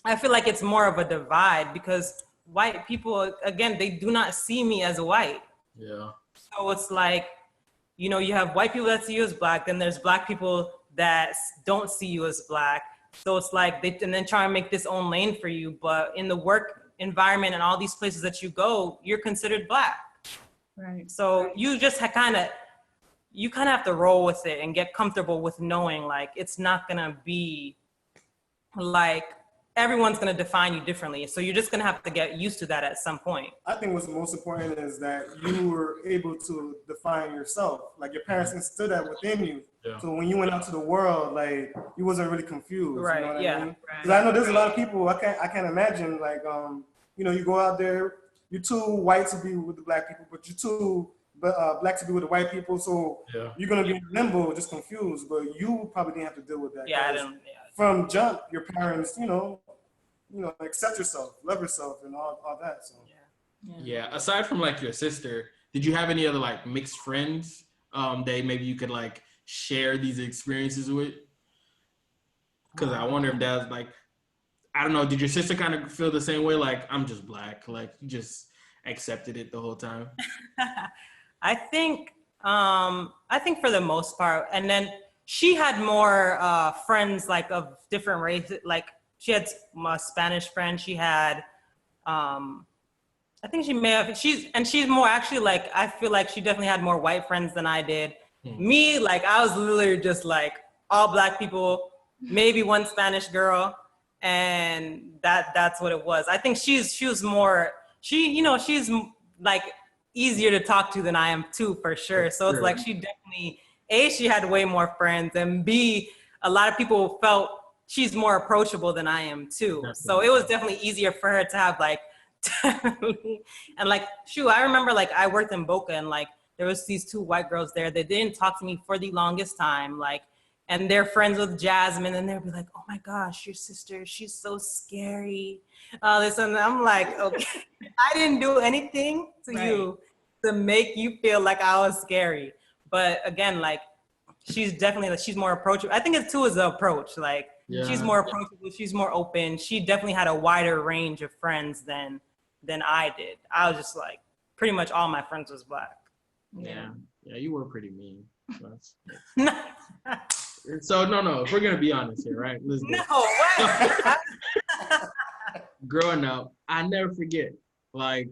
I feel like it's more of a divide because white people, again, they do not see me as white. Yeah. So it's like, you know, you have white people that see you as black, then there's black people that don't see you as black. So it's like and then try and make this own lane for you. But in the work environment and all these places that you go, you're considered black. Right. So you just kind of have to roll with it and get comfortable with knowing like it's not gonna be like everyone's gonna define you differently. So you're just gonna have to get used to that at some point. I think what's most important is that you were able to define yourself. Like your parents instilled that within you. Yeah. So when you went out to the world, like you wasn't really confused. Right. You know what I mean? Because Right. I know there's a lot of people. I can't imagine like you know, you go out there, you're too white to be with the black people, but you're too black to be with the white people. So you're gonna be in limbo, just confused. But you probably didn't have to deal with that. Yeah, I don't. Yeah. From jump, your parents, you know, accept yourself, love yourself, and all that. So yeah. Aside from like your sister, did you have any other like mixed friends that maybe you could like share these experiences with? Because I wonder if that's like, I don't know. Did your sister kind of feel the same way? Like, I'm just black. Like, you just accepted it the whole time. I think for the most part, and then she had more friends like of different races. Like she had a Spanish friend. She had, I think she may have. She's more actually like, I feel like she definitely had more white friends than I did. Me, like I was literally just like all black people, maybe one Spanish girl, and that's what it was. I think she's like easier to talk to than I am too, for sure. So it's like she definitely, A, she had way more friends, and B, a lot of people felt she's more approachable than I am too. Definitely. So it was definitely easier for her to have like, and like, shoot, I remember like I worked in Boca and like there was these two white girls there that didn't talk to me for the longest time, like, and they're friends with Jasmine, and they'll be like, oh my gosh, your sister, she's so scary. This and I'm like, okay, I didn't do anything to you to make you feel like I was scary. But again, like, she's definitely, like, she's more approachable. I think it too is the approach. Like, she's more approachable, she's more open. She definitely had a wider range of friends than I did. I was just like, pretty much all my friends was black. Yeah, you were pretty mean. So no, if we're gonna be honest here, right? Listen. No, what? Growing up, I never forget. Like,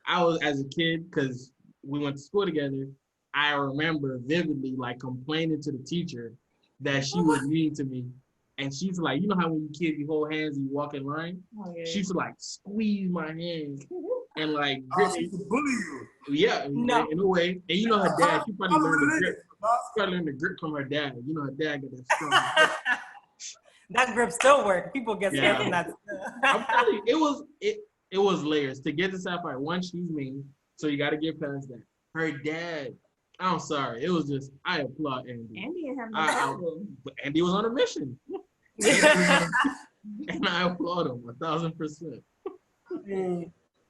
I was as a kid, because we went to school together. I remember vividly, like, complaining to the teacher that she was mean to me, and she's like, you know how when you kids you hold hands and you walk in line? Oh, yeah. She used to like squeeze my hands and like grip me. Bully you. Yeah, in a way. And you know her dad, she probably learned the grip. She probably learned the grip from her dad. You know her dad got that strong. That grip still works. People get scared from that. I'm telling you, it was layers. To get to Sapphire, one, she's mean, so you got to get past that. Her dad, I'm sorry, it was just, I applaud Andy. Andy didn't have no problem. Andy was on a mission. And I applaud him 1,000%.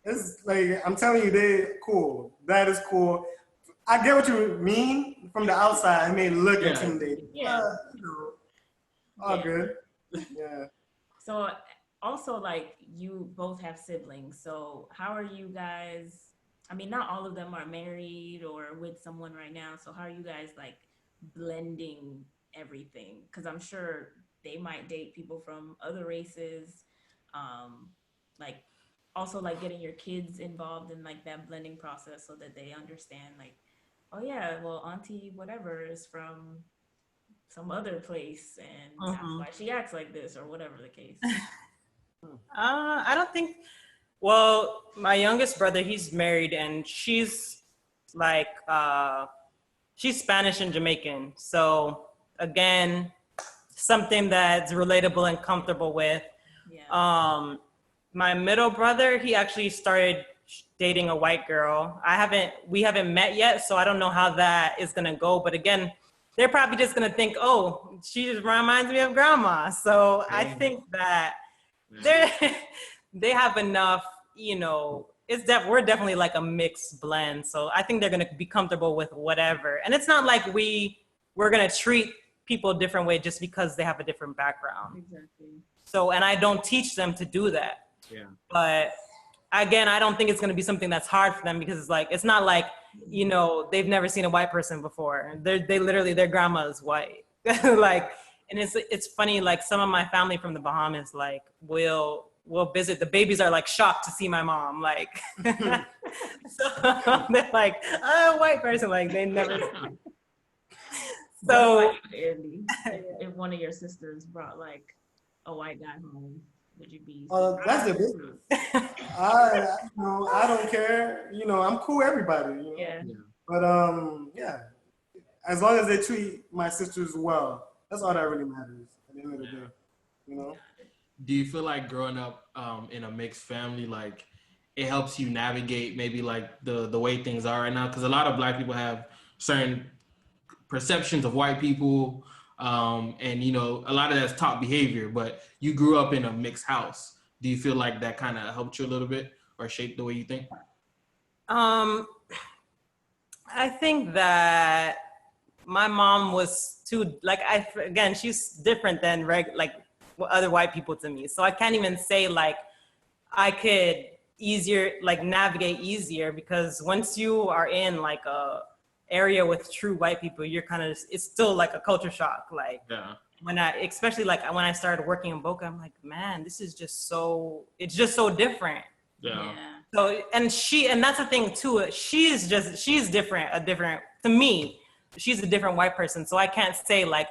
It's like, I'm telling you, they're cool. That is cool. I get what you mean from the outside. It may look intimidating. Yeah. All good. Yeah. So also, like, you both have siblings. So how are you guys? I mean, not all of them are married or with someone right now. So how are you guys like blending everything? Because I'm sure they might date people from other races. Like also like getting your kids involved in like that blending process so that they understand like, oh yeah, well, auntie whatever is from some other place and that's why she acts like this or whatever the case. I don't think, well, my youngest brother, he's married and she's like, she's Spanish and Jamaican. So again, something that's relatable and comfortable with. Yeah. My middle brother, he actually started dating a white girl. We haven't met yet, so I don't know how that is gonna go. But again, they're probably just gonna think, oh, she just reminds me of grandma. So I think that they have enough, you know, we're definitely like a mixed blend. So I think they're gonna be comfortable with whatever. And it's not like we're gonna treat people a different way just because they have a different background. Exactly. So, and I don't teach them to do that. Yeah. But again, I don't think it's gonna be something that's hard for them because it's not like, you know, they've never seen a white person before. They literally, their grandma is white. Like, and it's funny, like some of my family from the Bahamas, like will visit, the babies are like shocked to see my mom. Like, so they're like, oh, white person, like they never. So Andy, if one of your sisters brought like a white guy home, would you be? That's the business. I don't care. You know, I'm cool with everybody. You know? Yeah. But yeah, as long as they treat my sisters well, that's all that really matters at the end of the day. You know. Do you feel like growing up in a mixed family, like it helps you navigate maybe like the way things are right now? Because a lot of Black people have certain perceptions of white people, and you know, a lot of that's taught behavior, but you grew up in a mixed house. Do you feel like that kind of helped you a little bit or shaped the way you think? I think that my mom was too, like, again, she's different than other white people to me. So I can't even say like I could navigate easier, because once you are in like a area with true white people, you're it's still like a culture shock. Like, yeah. Especially like when I started working in Boca, I'm like, man, it's just so different. Yeah. So, and that's the thing too, she's different, to me, she's a different white person. So I can't say like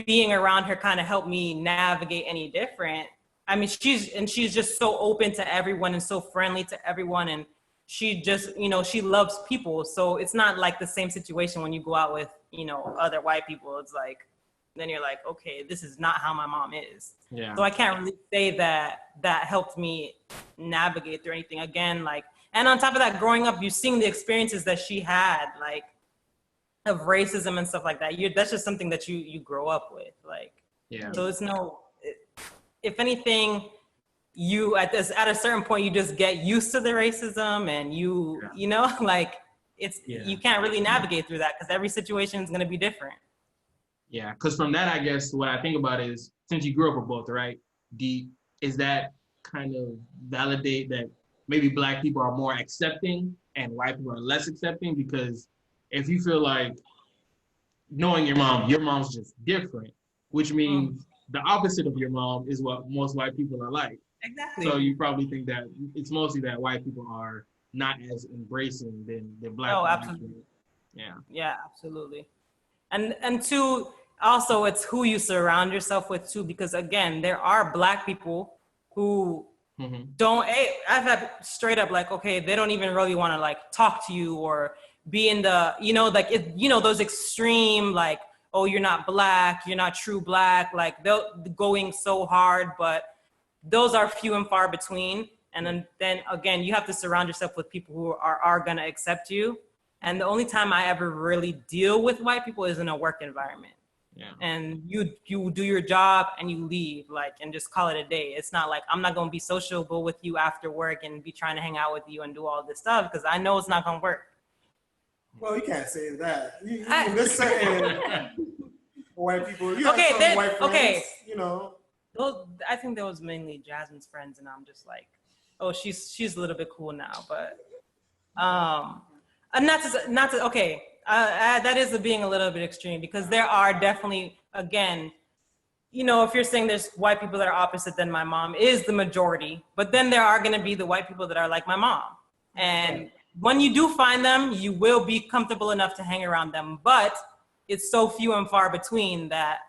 being around her kind of helped me navigate any different. I mean, she's just so open to everyone and so friendly to everyone. And she just, you know, she loves people. So it's not like the same situation when you go out with, you know, other white people. It's like, then you're like, okay, this is not how my mom is. Yeah. So I can't really say that helped me navigate through anything. Again, like, and on top of that, growing up, you're seeing the experiences that she had, like, of racism and stuff like that. That's just something that you grow up with. Like, yeah. So it's if anything, you at a certain point, you just get used to the racism, and you know, like you can't really navigate through that because every situation is going to be different. Yeah, because from that, I guess what I think about is, since you grew up with both, right? Is that kind of validate that maybe Black people are more accepting and white people are less accepting? Because if you feel like knowing your mom's just different, which means the opposite of your mom is what most white people are like. Exactly. So you probably think that it's mostly that white people are not as embracing than black people. Absolutely. Yeah. Yeah, absolutely. And two, also it's who you surround yourself with too, because again, there are Black people who don't, I've had straight up like, okay, they don't even really want to like talk to you or be in the, like, those extreme, like, oh, you're not Black, you're not true Black, like they're going so hard, but those are few and far between. And then again, you have to surround yourself with people who are going to accept you. And the only time I ever really deal with white people is in a work environment. Yeah. And you do your job and you leave, like, and just call it a day. It's not like I'm not going to be sociable with you after work and be trying to hang out with you and do all this stuff because I know it's not going to work. Well, you can't say that. There's certain white people. Friends, you know. Those, I think that was mainly Jasmine's friends, and I'm just like, oh, she's a little bit cool now, but that is being a little bit extreme because there are definitely, again, if you're saying there's white people that are opposite than my mom is the majority, but then there are going to be the white people that are like my mom. And when you do find them, you will be comfortable enough to hang around them, but it's so few and far between that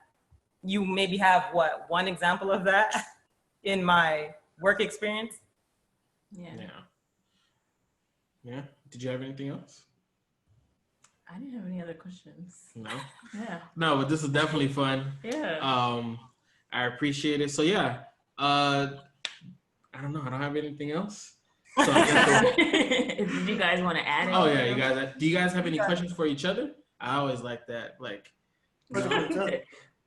you maybe have one example of that in my work experience. Yeah. Did you have anything else? I didn't have any other questions. No? Yeah. No, but this is definitely fun. Yeah. I appreciate it. So yeah, I don't know. I don't have anything else. So Did you guys want to add anything? Oh yeah, you guys. Do you guys have any questions for each other? I always like that. Like,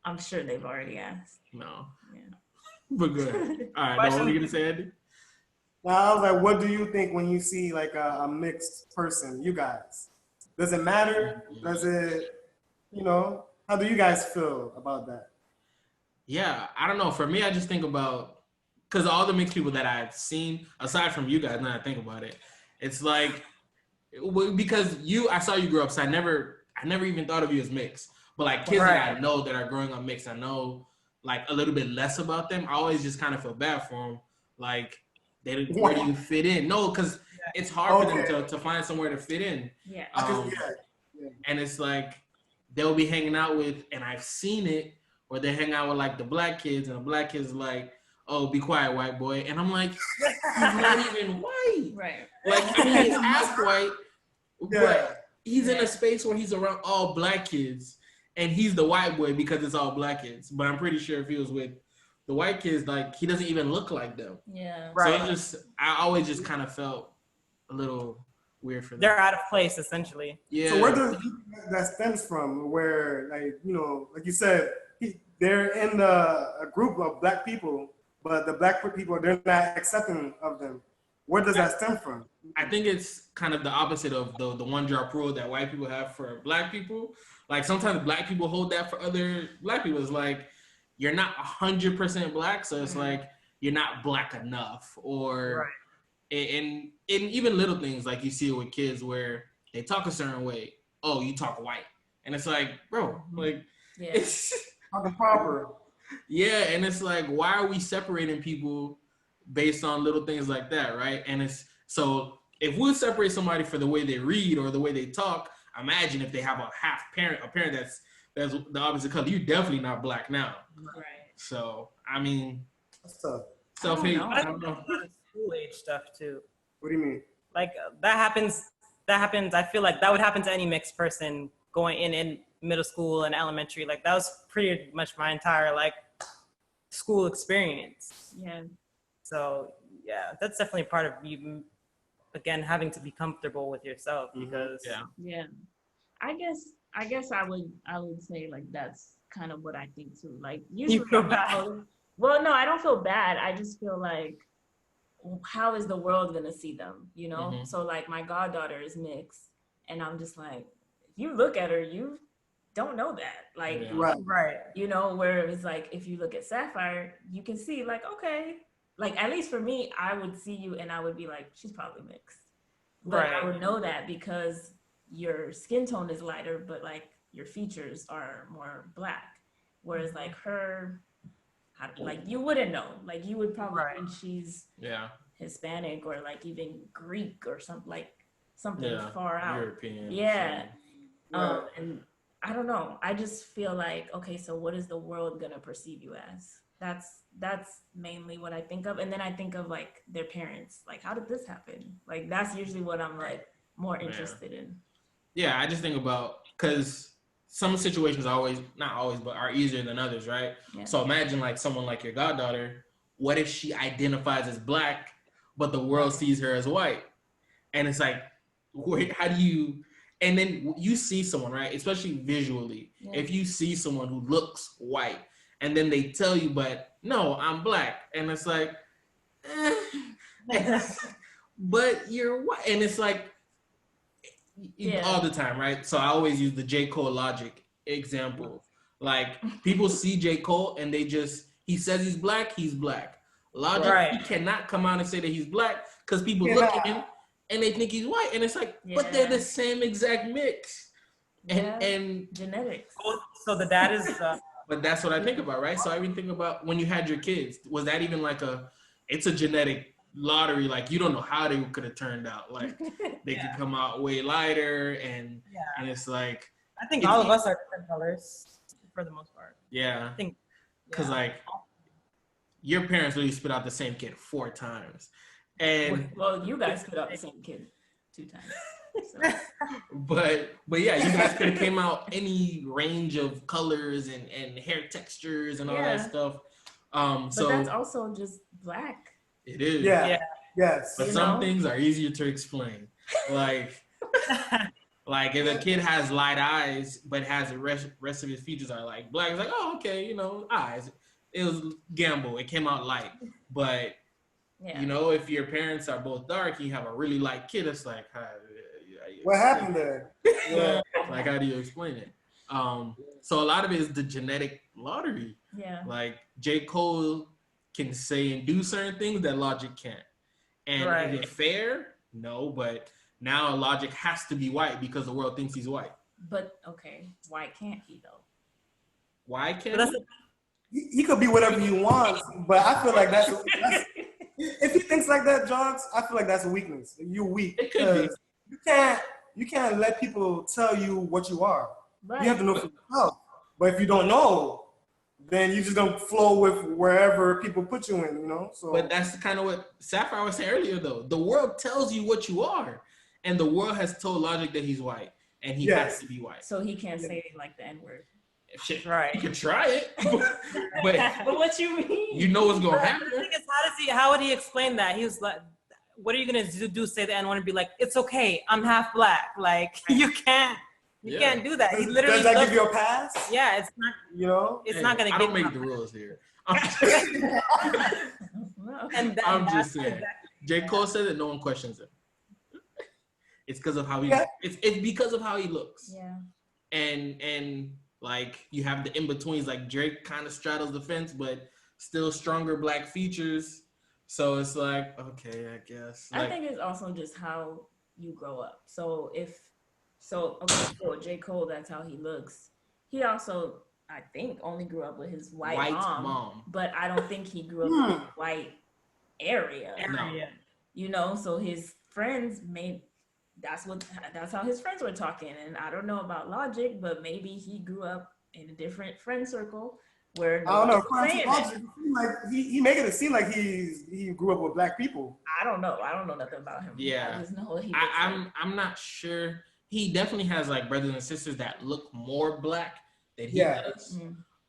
I'm sure they've already asked. No. Yeah. But good. All right. Now, what were you gonna say, Andy? Now, I was like, what do you think when you see like a mixed person? You guys, does it matter? Does it, how do you guys feel about that? Yeah, I don't know. For me, I just think about, because all the mixed people that I've seen, aside from you guys, now I think about it, it's like, because I saw you grow up, so I never even thought of you as mixed. But like kids that I know that are growing up mixed, I know like a little bit less about them. I always just kind of feel bad for them. Like, where do you fit in? No, because it's hard for them to find somewhere to fit in. Yeah. And it's like they'll be hanging out with, and I've seen it, where they hang out with like the Black kids, and the Black kids like, oh, be quiet, white boy. And I'm like, he's not even white. Right. Like, I mean, he's half white, but he's in a space where he's around all Black kids. And he's the white boy because it's all Black kids. But I'm pretty sure if he was with the white kids, like, he doesn't even look like them. Yeah. Right. So I always just kind of felt a little weird for them. They're out of place, essentially. Yeah. So where does that stems from? Where, like, like you said, they're in a group of Black people, but the Black people, they're not accepting of them. Where does that stem from? I think it's kind of the opposite of the one drop rule that white people have for Black people. Like, sometimes Black people hold that for other Black people. It's like, you're not 100% Black, so it's like, you're not Black enough. Or, and even little things, like you see it with kids where they talk a certain way. Oh, you talk white. And it's like, bro, like, it's not proper. Yeah, and it's like, why are we separating people based on little things like that, right? And it's, so if we separate somebody for the way they read or the way they talk, imagine if they have a parent that's the opposite color. You're definitely not Black now. Right. So, I mean, self-hate. I don't know. School age stuff too. What do you mean? Like that happens. I feel like that would happen to any mixed person going in middle school and elementary. Like that was pretty much my entire like school experience. Yeah. So yeah, that's definitely part of you. Again, having to be comfortable with yourself because I guess I would say like that's kind of what I think too. Like usually you feel bad. Well, no, I don't feel bad. I just feel like, how is the world gonna see them? So like my goddaughter is mixed, and I'm just like, if you look at her, you don't know that. Like right. Where it's like if you look at Sapphire, you can see like, okay. Like, at least for me, I would see you and I would be like, she's probably mixed. But I would know that because your skin tone is lighter, but like your features are more black, whereas like her, like you wouldn't know, like you would probably think she's Hispanic or like even Greek or something, like something far out, European, and I don't know, I just feel like, okay, so what is the world gonna perceive you as? That's mainly what I think of. And then I think of like their parents, like how did this happen? Like that's usually what I'm like more interested in. Yeah, I just think about, because some situations not always, but are easier than others, right? Yeah. So imagine like someone like your goddaughter, what if she identifies as black, but the world sees her as white? And it's like, wait, how do you, and then you see someone, right? Especially visually, if you see someone who looks white, and then they tell you, but no, I'm black. And it's like, but you're white. And it's like, all the time, right? So I always use the J. Cole Logic example. Like, people see J. Cole and he says he's black, he's black. Logic, he cannot come out and say that he's black because people look at him and they think he's white. And it's like, but they're the same exact mix. And genetics. So the dad is... But that's what I think about, right? So I even think about when you had your kids, was that even like it's a genetic lottery? Like, you don't know how they could have turned out. Like, they could come out way lighter, and it's like... I think all of us are different colors, for the most part. Yeah. I think... Because, like, your parents really spit out the same kid 4 times. And... Well, you guys spit out the same kid 2 times. So. but yeah, you guys could have came out any range of colors and hair textures and all that stuff. But that's also just black. It is. Yeah. Yes. But some things are easier to explain. Like if a kid has light eyes but has the rest of his features are like black, it's like, oh, okay, eyes. It was gamble. It came out light. But if your parents are both dark, you have a really light kid, it's like, what happened there? Like, how do you explain it? So a lot of it is the genetic lottery. Yeah. Like, J. Cole can say and do certain things that Logic can't. And is it fair? No, but now Logic has to be white because the world thinks he's white. But, okay, why can't he, though? Why can't he could be whatever he wants, but I feel like that's if he thinks like that, Johns, I feel like that's a weakness. You're weak. It could be. You can't let people tell you what you are. Right. You have to know for yourself. But if you don't know, then you just don't flow with wherever people put you in, So. But that's kind of what Sapphire was saying earlier, though. The world tells you what you are, and the world has told Logic that he's white, and he has to be white. So he can't say like the N-word. Right. You can try it, but what you mean? You know what's gonna happen. The thing is, how would he explain that? He was like, what are you gonna do? Say the N-word and be like, it's okay, I'm half black. Like, you can't do that. He literally does that give you a pass? Yeah, it's not. It's not gonna. I don't make the rules here. I'm just saying. J. Cole said that no one questions him. It's because of how he. It's because of how he looks. Yeah. And like, you have the in-betweens, like Drake kind of straddles the fence, but still stronger black features. So it's like, okay, I guess. I think it's also just how you grow up. So J. Cole, that's how he looks. He also, I think, only grew up with his white mom. But I don't think he grew up in a white area. No. So his friends that's how his friends were talking. And I don't know about Logic, but maybe he grew up in a different friend circle where I don't know. He making it seem like he grew up with black people. I don't know nothing about him. Yeah. I just know I'm not sure. He definitely has like brothers and sisters that look more black than he does.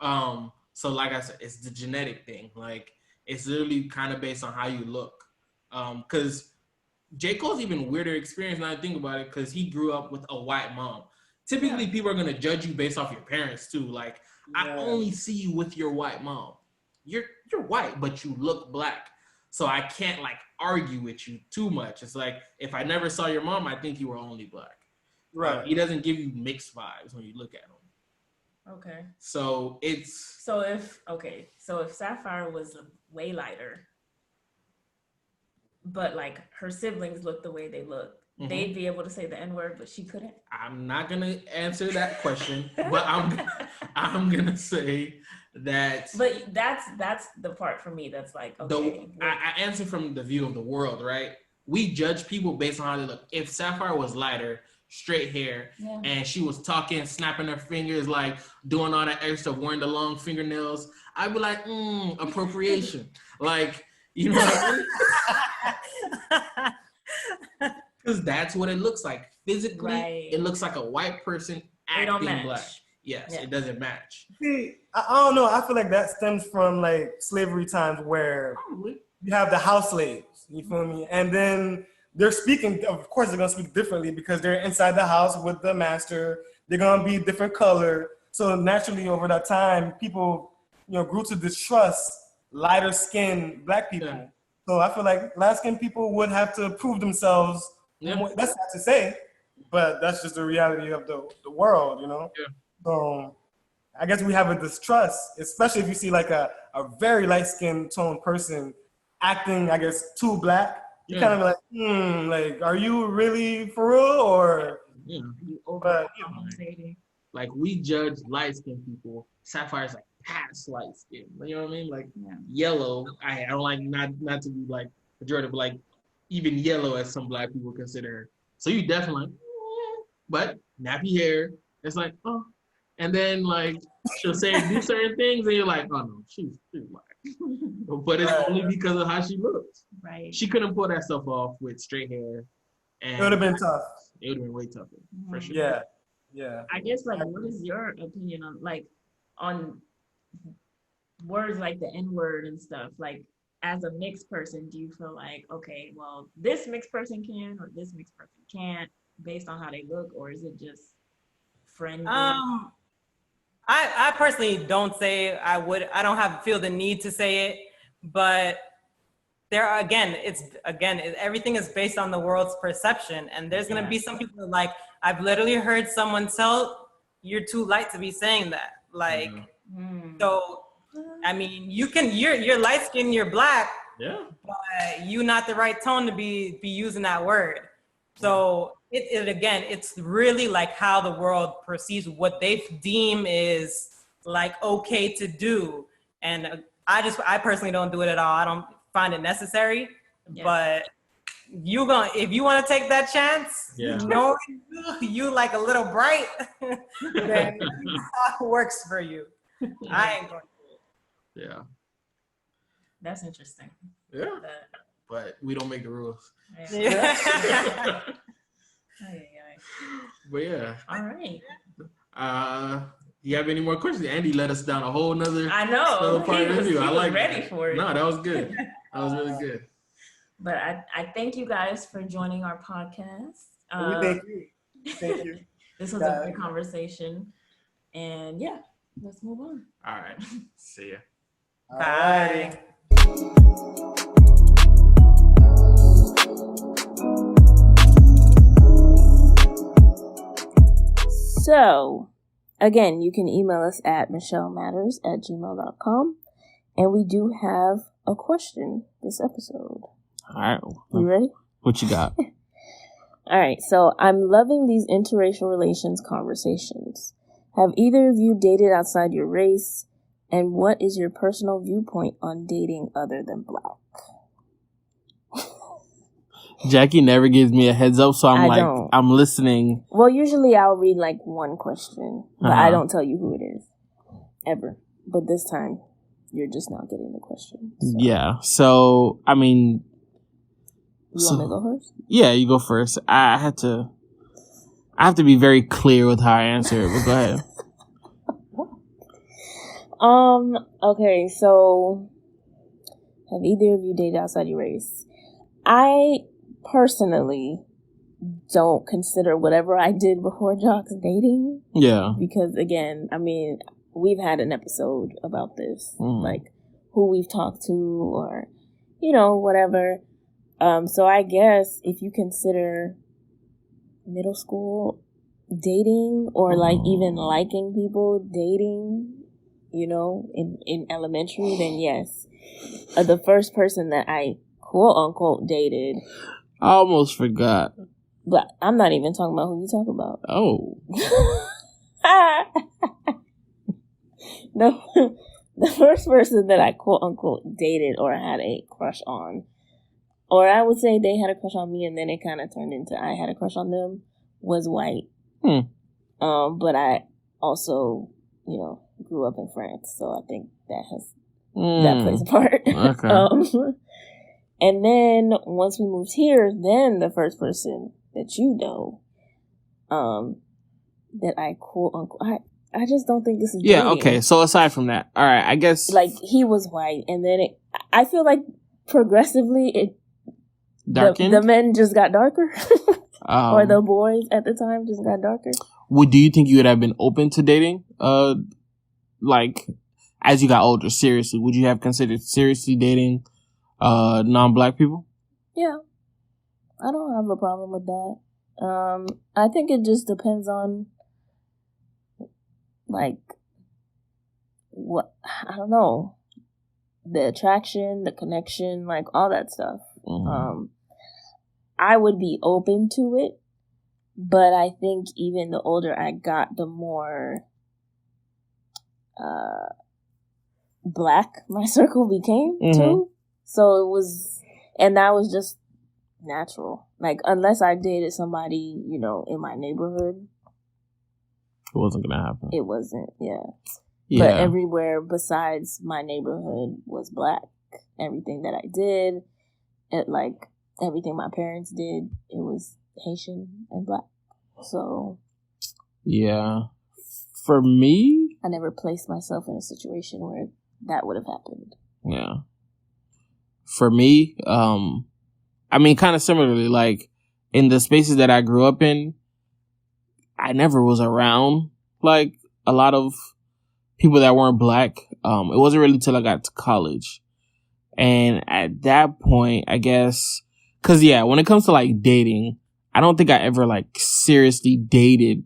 Mm-hmm. So like I said, it's the genetic thing. Like, it's literally kind of based on how you look. Because J. Cole's even weirder experience now I think about it, because he grew up with a white mom. Typically, people are going to judge you based off your parents, too. Like, I only see you with your white mom. You're white, but you look black. So I can't, like, argue with you too much. It's like, if I never saw your mom, I think you were only black. Right. He doesn't give you mixed vibes when you look at him. Okay. So it's... So if Sapphire was way lighter, but like her siblings look the way they look, they'd be able to say the N-word, but she couldn't? I'm not gonna answer that question, but I'm gonna say that. But that's the part for me that's like, okay. I answer from the view of the world, right? We judge people based on how they look. If Sapphire was lighter, straight hair, and she was talking, snapping her fingers, like doing all that extra, wearing the long fingernails, I'd be like, appropriation. Like, you know what I mean? Because that's what it looks like. Physically, it looks like a white person acting black. Yes, it doesn't match. See, I don't know. I feel like that stems from like slavery times where you have the house slaves. You feel me? And then they're speaking. Of course, they're gonna speak differently because they're inside the house with the master. They're gonna be different color. So naturally, over that time, people, grew to distrust lighter skinned black people. Yeah. So I feel like light skinned people would have to prove themselves. Yeah. That's not to say, but that's just the reality of the world, Yeah. So I guess we have a distrust, especially if you see like a very light-skinned toned person acting, I guess, too black. You kind of like, like, are you really for real or? Yeah. Like we judge light-skinned people. Sapphire's like past light-skinned. You know what I mean? Like yellow. I don't like not to be like pejorative, but like even yellow as some black people consider her. So you definitely, but nappy hair. It's like, oh. And then, like, she'll say, do certain things, and you're like, oh, no, she's black. But it's only because of how she looks. Right. She couldn't pull that stuff off with straight hair. And it would have been tough. It would have been way tougher, for sure. Yeah, yeah. I guess, like, what is your opinion on words like the N-word and stuff? Like, as a mixed person, do you feel like, okay, well, this mixed person can or this mixed person can't based on how they look, or is it just friendly? I personally don't say I would. I don't feel the need to say it, but everything is based on the world's perception, and there's gonna be some people like I've literally heard someone tell you're too light to be saying that. Like, so I mean, you're light skinned, you're black, but you not the right tone to be using that word. So it's really like how the world perceives what they deem is like okay to do. And I personally don't do it at all. I don't find it necessary, but if you want to take that chance, you like a little bright, then it works for you. I ain't going to do it. Yeah. That's interesting. Yeah. But we don't make the rules. Yeah. But yeah. All right. You have any more questions? Andy led us down a whole nother. I know. Part of the interview. I like ready for it. No, that was good. That was really good. But I thank you guys for joining our podcast. Thank you. Thank you. This was a good conversation, and let's move on. All right. See ya. Bye. So, again, you can email us at michelmatters@gmail.com. And we do have a question this episode. All right. You ready? What you got? All right. So, I'm loving these interracial relations conversations. Have either of you dated outside your race? And what is your personal viewpoint on dating other than black? Jackie never gives me a heads up, so I'm listening. Well, usually I'll read like one question, but I don't tell you who it is. Ever. But this time, you're just not getting the question. So. Yeah. So, I mean... You want me to go first? Yeah, you go first. I have to be very clear with how I answer it, but go ahead. Okay, so... Have either of you dated outside your race? I personally don't consider whatever I did before Jock's dating. Yeah. Because again, I mean, we've had an episode about this, like who we've talked to or, whatever. So I guess if you consider middle school dating or like even liking people dating, in elementary, then yes. The first person that I quote unquote dated. I almost forgot. But I'm not even talking about who you talk about. Oh. The first person that I quote unquote dated or had a crush on, or I would say they had a crush on me and then it kind of turned into I had a crush on them, was white. But I also, grew up in France, so I think that plays a part. Okay. And then once we moved here, then the first person that that I quote unquote, I just don't think this is dating. Okay. So aside from that, all right, I guess like he was white, and then I feel like progressively it darkened. The men just got darker, or the boys at the time just got darker. Do you think you would have been open to dating? Like as you got older, seriously, would you have considered seriously dating non-black people? Yeah, I don't have a problem with that. I think it just depends on like what, I don't know, the attraction, the connection, like all that stuff. I would be open to it, but I think even the older I got, the more black my circle became too. So it was, and that was just natural. Like, unless I dated somebody, in my neighborhood, it wasn't gonna happen. It wasn't, yeah. But everywhere besides my neighborhood was black. Everything that I did, everything my parents did, it was Haitian and black. So, yeah. For me, I never placed myself in a situation where that would have happened. Yeah. For me, kind of similarly, like in the spaces that I grew up in, I never was around like a lot of people that weren't black. It wasn't really till I got to college. And at that point, I guess, cause when it comes to like dating, I don't think I ever like seriously dated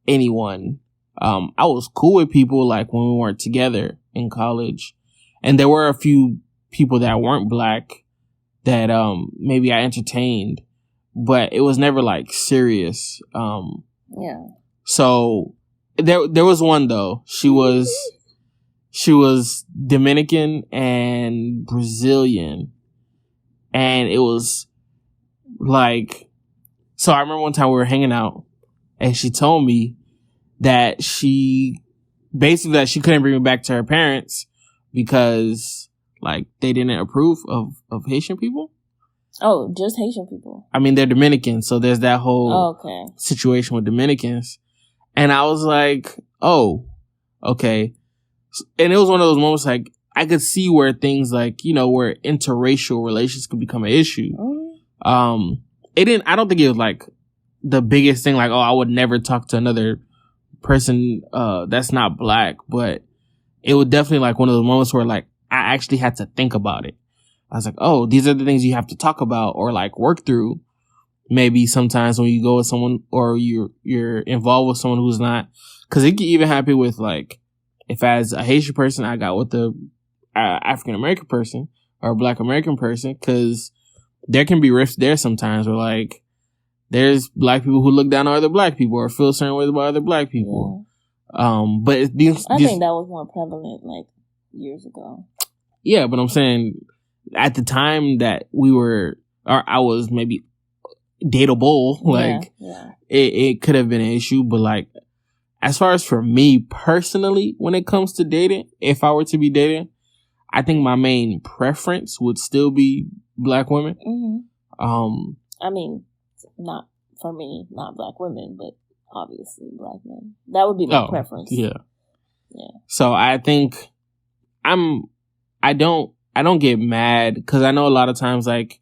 anyone. I was cool with people like when we weren't together in college. And there were a few people that weren't black that maybe I entertained, but it was never like serious. Yeah. So there was one though. She was Dominican and Brazilian, and it was like, so I remember one time we were hanging out and she told me that she couldn't bring me back to her parents because like they didn't approve of Haitian people. Oh, just Haitian people. I mean, they're Dominican, so there's that whole situation with Dominicans. And I was like, oh, okay. And it was one of those moments like I could see where things like, where interracial relations could become an issue. I don't think it was like the biggest thing, like, oh, I would never talk to another person that's not black, but it was definitely like one of those moments where like I actually had to think about it. I was like, oh, these are the things you have to talk about or like work through. Maybe sometimes when you go with someone or you're involved with someone who's not, because it can even happen with like, if as a Haitian person I got with the African American person or a Black American person, because there can be rifts there sometimes where like there's black people who look down on other black people or feel certain ways about other black people. Yeah. But I think that was more prevalent like years ago. Yeah, but I'm saying at the time that I was maybe dateable, like it could have been an issue. But like, as far as for me personally, when it comes to dating, if I were to be dating, I think my main preference would still be black women. I mean, not for me, not black women, but obviously black men. That would be my preference. Yeah. So I think I don't get mad because I know a lot of times like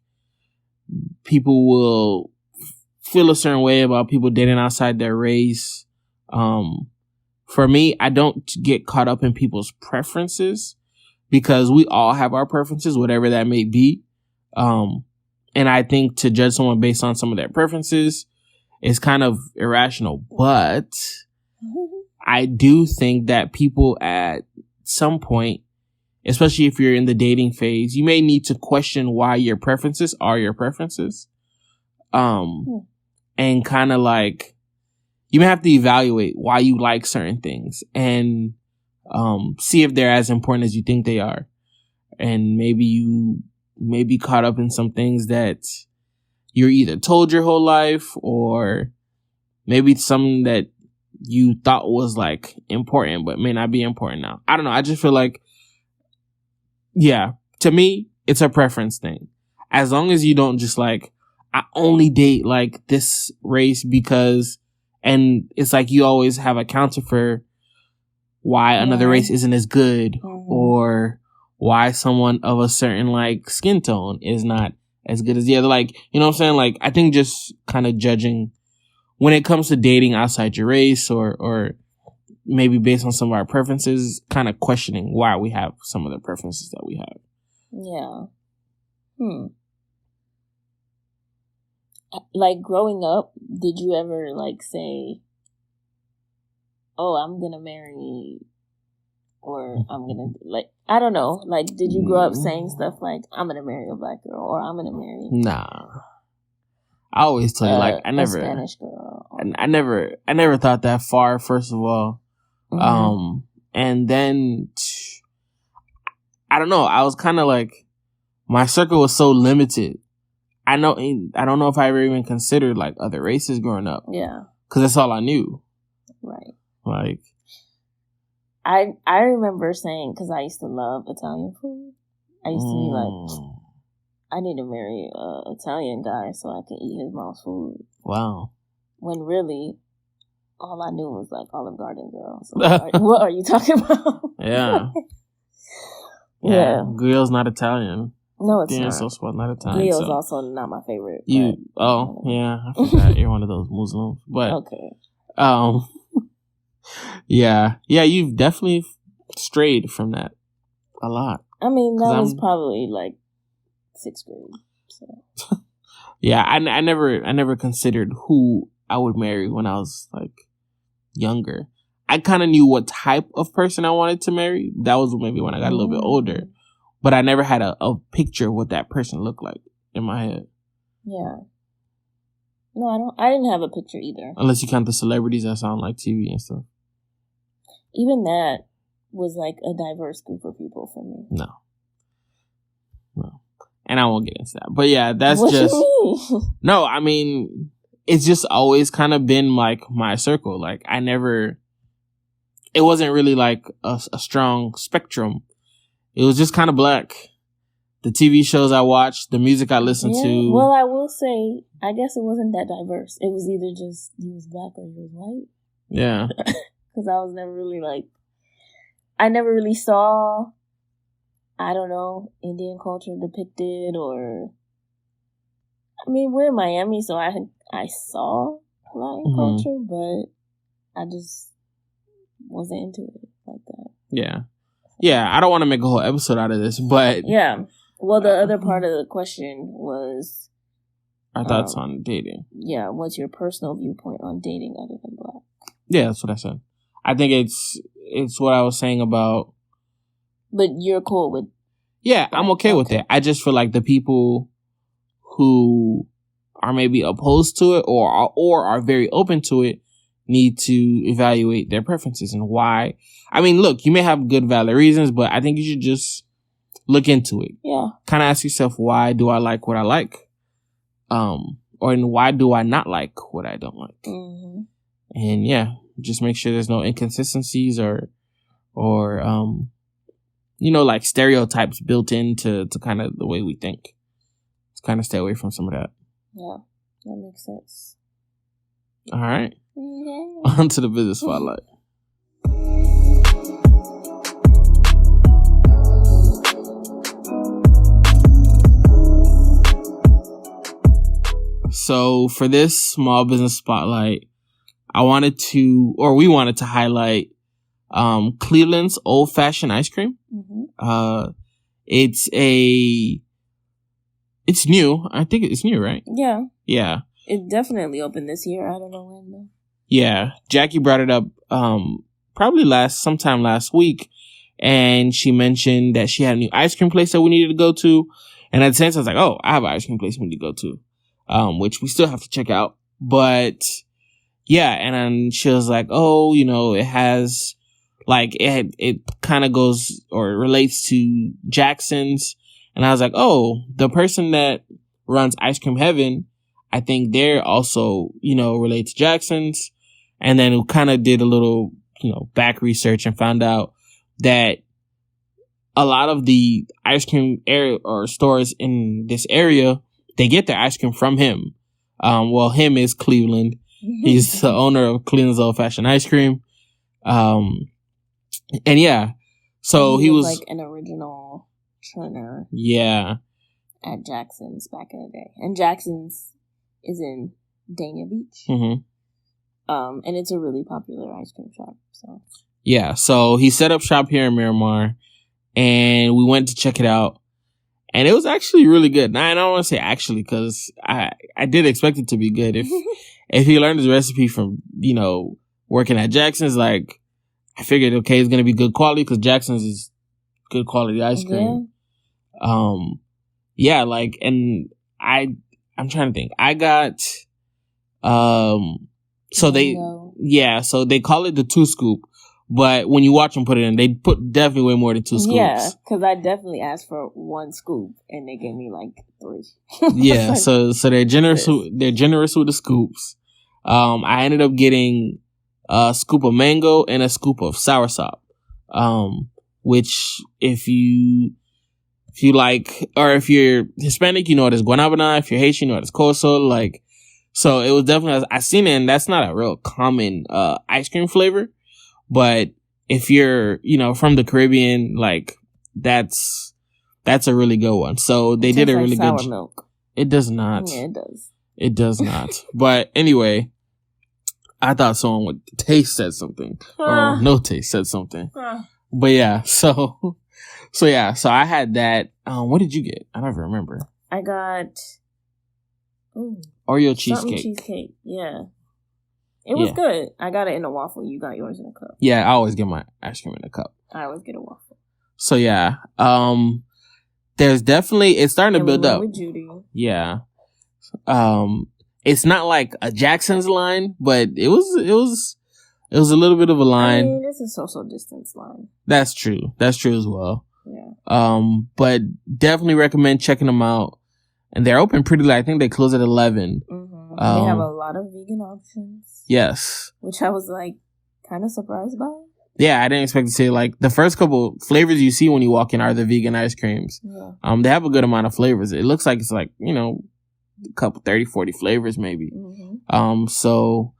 people will feel a certain way about people dating outside their race. For me, I don't get caught up in people's preferences because we all have our preferences, whatever that may be. And I think to judge someone based on some of their preferences is kind of irrational. But I do think that people at some point, especially if you're in the dating phase, you may need to question why your preferences are your preferences. And and kind of like, you may have to evaluate why you like certain things and see if they're as important as you think they are. And maybe you may be caught up in some things that you're either told your whole life, or maybe something that you thought was like important but may not be important now. I don't know. I just feel like, yeah, to me, it's a preference thing. As long as you don't just like, I only date like this race because, and it's like you always have a counter for why another race isn't as good, or why someone of a certain like skin tone is not as good as the other. Like, you know what I'm saying? Like, I think just kind of judging when it comes to dating outside your race, or maybe based on some of our preferences, kind of questioning why we have some of the preferences that we have. Yeah. Like, growing up, did you ever like say, oh, I'm gonna marry, or I'm gonna, like, I don't know, like, did you grow up saying stuff like, I'm gonna marry a black girl, or I'm gonna marry I always tell you, like, I never, a Spanish girl. I never thought that far, first of all. And then, I don't know, I was kind of like, my circle was so limited. I don't know if I ever even considered like other races growing up. Yeah. Cause that's all I knew. Right. Like, I remember saying, cause I used to love Italian food. I used to be like, I need to marry an Italian guy so I can eat his mom's food. Wow. When really, all I knew was like Olive Garden girl. So what are you talking about? Yeah. Grill's not Italian. No, it's not. Sauce not Italian. Grill's also not my favorite. Yeah, I forgot you're one of those Muslims. But okay. Yeah, you've definitely strayed from that a lot. I mean, that was probably like 6th grade. So. Yeah, I never considered who I would marry when I was like younger. I kind of knew what type of person I wanted to marry. That was maybe when I got a little bit older. But I never had a picture of what that person looked like in my head. Yeah. No, I didn't have a picture either. Unless you count the celebrities that's on like TV and stuff. Even that was like a diverse group of people for me. No. And I won't get into that. But yeah, that's what just... you mean? No, I mean, it's just always kind of been like my circle. Like, I never... It wasn't really like a strong spectrum. It was just kind of black. The TV shows I watched, the music I listened to. Well, I will say, I guess it wasn't that diverse. It was either just you was black or you was white. Yeah. Because I was never really like... I never really saw... I don't know, Indian culture depicted, or... I mean, we're in Miami, so I saw Hawaiian culture, but I just wasn't into it like that. Yeah. Yeah, I don't want to make a whole episode out of this, but... Yeah. Well, the other part of the question was... Our thoughts on dating. Yeah, what's your personal viewpoint on dating other than black? Yeah, that's what I said. I think it's what I was saying about... But you're cool with... Yeah, I'm okay with it. I just feel like the people who are maybe opposed to it or are very open to it need to evaluate their preferences and why. I mean, look, you may have good, valid reasons, but I think you should just look into it. Yeah. Kind of ask yourself, why do I like what I like? Or why do I not like what I don't like? Mm-hmm. And yeah, just make sure there's no inconsistencies or like stereotypes built into kind of the way we think. Let's kind of stay away from some of that. Yeah, that makes sense. All right. Yeah. On to the business spotlight. So for this small business spotlight, we wanted to highlight Cleveland's Old Fashioned Ice Cream. Mm-hmm. It's new. I think it's new, right? Yeah. Yeah. It definitely opened this year. I don't know when though. Yeah. Jackie brought it up probably sometime last week, and she mentioned that she had a new ice cream place that we needed to go to. And at the same time, I was like, oh, I have an ice cream place we need to go to, which we still have to check out. But yeah, and then she was like, oh, you know, it has like it kind of goes or relates to Jackson's. And I was like, oh, the person that runs Ice Cream Heaven, I think they're also, you know, related to Jackson's. And then we kind of did a little, you know, back research and found out that a lot of the ice cream area or stores in this area, they get their ice cream from him. Well, him is Cleveland. He's the owner of Cleveland's Old Fashioned Ice Cream. And yeah, so he was like an original trainer. Yeah. At Jackson's back in the day. And Jackson's is in Dania Beach. And it's a really popular ice cream shop. So yeah, so he set up shop here in Miramar, and we went to check it out, and it was actually really good. Now, I don't want to say actually because I did expect it to be good. If he learned his recipe from, you know, working at Jackson's, like I figured, okay, it's gonna be good quality because Jackson's is good quality ice cream. Yeah, like, and I'm trying to think. I got so they call it the 2 scoop, but when you watch them put it in, they put definitely way more than 2 scoops. Yeah, because I definitely asked for 1 scoop and they gave me like 3. Yeah, so they're generous. They're generous with the scoops. I ended up getting a scoop of mango and a scoop of soursop. Which if you like, or if you're Hispanic, you know it as guanabana. If you're Haitian, you know it as coleslaw. Like, so it was definitely, I seen it, and that's not a real common ice cream flavor. But if you're, you know, from the Caribbean, like that's a really good one. So they did a really good job. Milk. It does not. Yeah, it does. It does not. But anyway, I thought someone with taste said something, or no taste said something. But yeah, so I had that. What did you get? I don't even remember. I got Oreo cheesecake. Something cheesecake, yeah. It was good. I got it in a waffle. You got yours in a cup. Yeah, I always get my ice cream in a cup. I always get a waffle. So yeah, there's definitely, it's starting to build up. With Judy. Yeah. It's not like a Jackson's line, but it was a little bit of a line. I mean, it's a social distance line. That's true. That's true as well. Yeah. But definitely recommend checking them out. And they're open pretty late. I think they close at 11. Mm-hmm. They have a lot of vegan options. Yes. Which I was like kind of surprised by. Yeah, I didn't expect to see, like, the first couple flavors you see when you walk in are the vegan ice creams. Yeah. They have a good amount of flavors. It looks like it's like, you know, a couple 30, 40 flavors maybe. Mm-hmm. So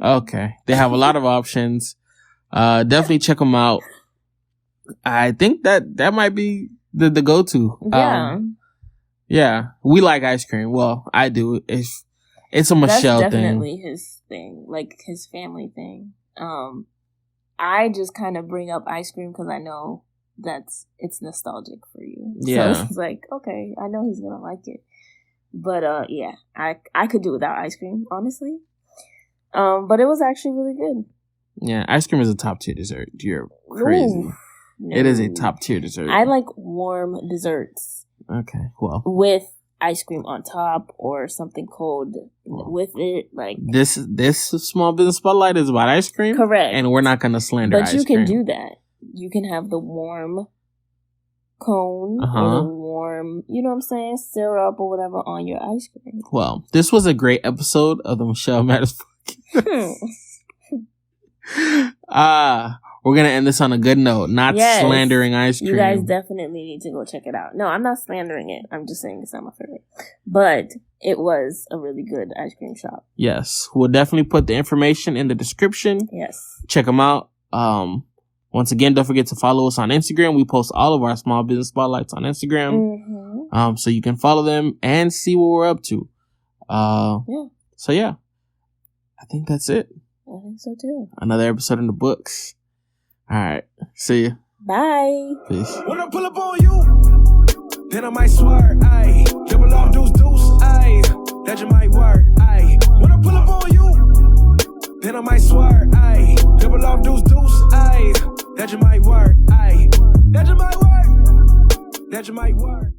okay. They have a lot of options. Definitely check them out. I think that might be the go-to. Yeah. Yeah. We like ice cream. Well, I do. It's a Michel thing. That's definitely his thing. Like his family thing. I just kind of bring up ice cream because I know it's nostalgic for you. Yeah. So it's like, okay, I know he's gonna like it. But yeah, I could do without ice cream, honestly. But it was actually really good. Yeah, ice cream is a top tier dessert. You're crazy. Ooh, no. It is a top tier dessert. I like warm desserts. Okay, well, with ice cream on top or something cold with it, like this small business spotlight is about ice cream, correct? And we're not gonna slander. But you can do that. You can have the warm cone or the warm, you know what I'm saying, syrup or whatever on your ice cream. Well, this was a great episode of the Michel Matters Podcast. We're gonna end this on a good note, not slandering ice cream. You guys definitely need to go check it out. No, I'm not slandering it. I'm just saying it's not my favorite. But it was a really good ice cream shop. Yes. We'll definitely put the information in the description. Yes. Check them out. Once again, don't forget to follow us on Instagram. We post all of our small business spotlights on Instagram. Mm-hmm. So you can follow them and see what we're up to. Yeah. So yeah. I think that's it. I think so too. Another episode in the books. All right. See you. Bye. Peace. When I pull up on you, then I might swear, ayy. Double off deuce, ayy. That you might work, ayy. When I pull up on you, then I might swear, ayy. Double off deuce, ayy. That you might work, ayy. That you might work. That you might work.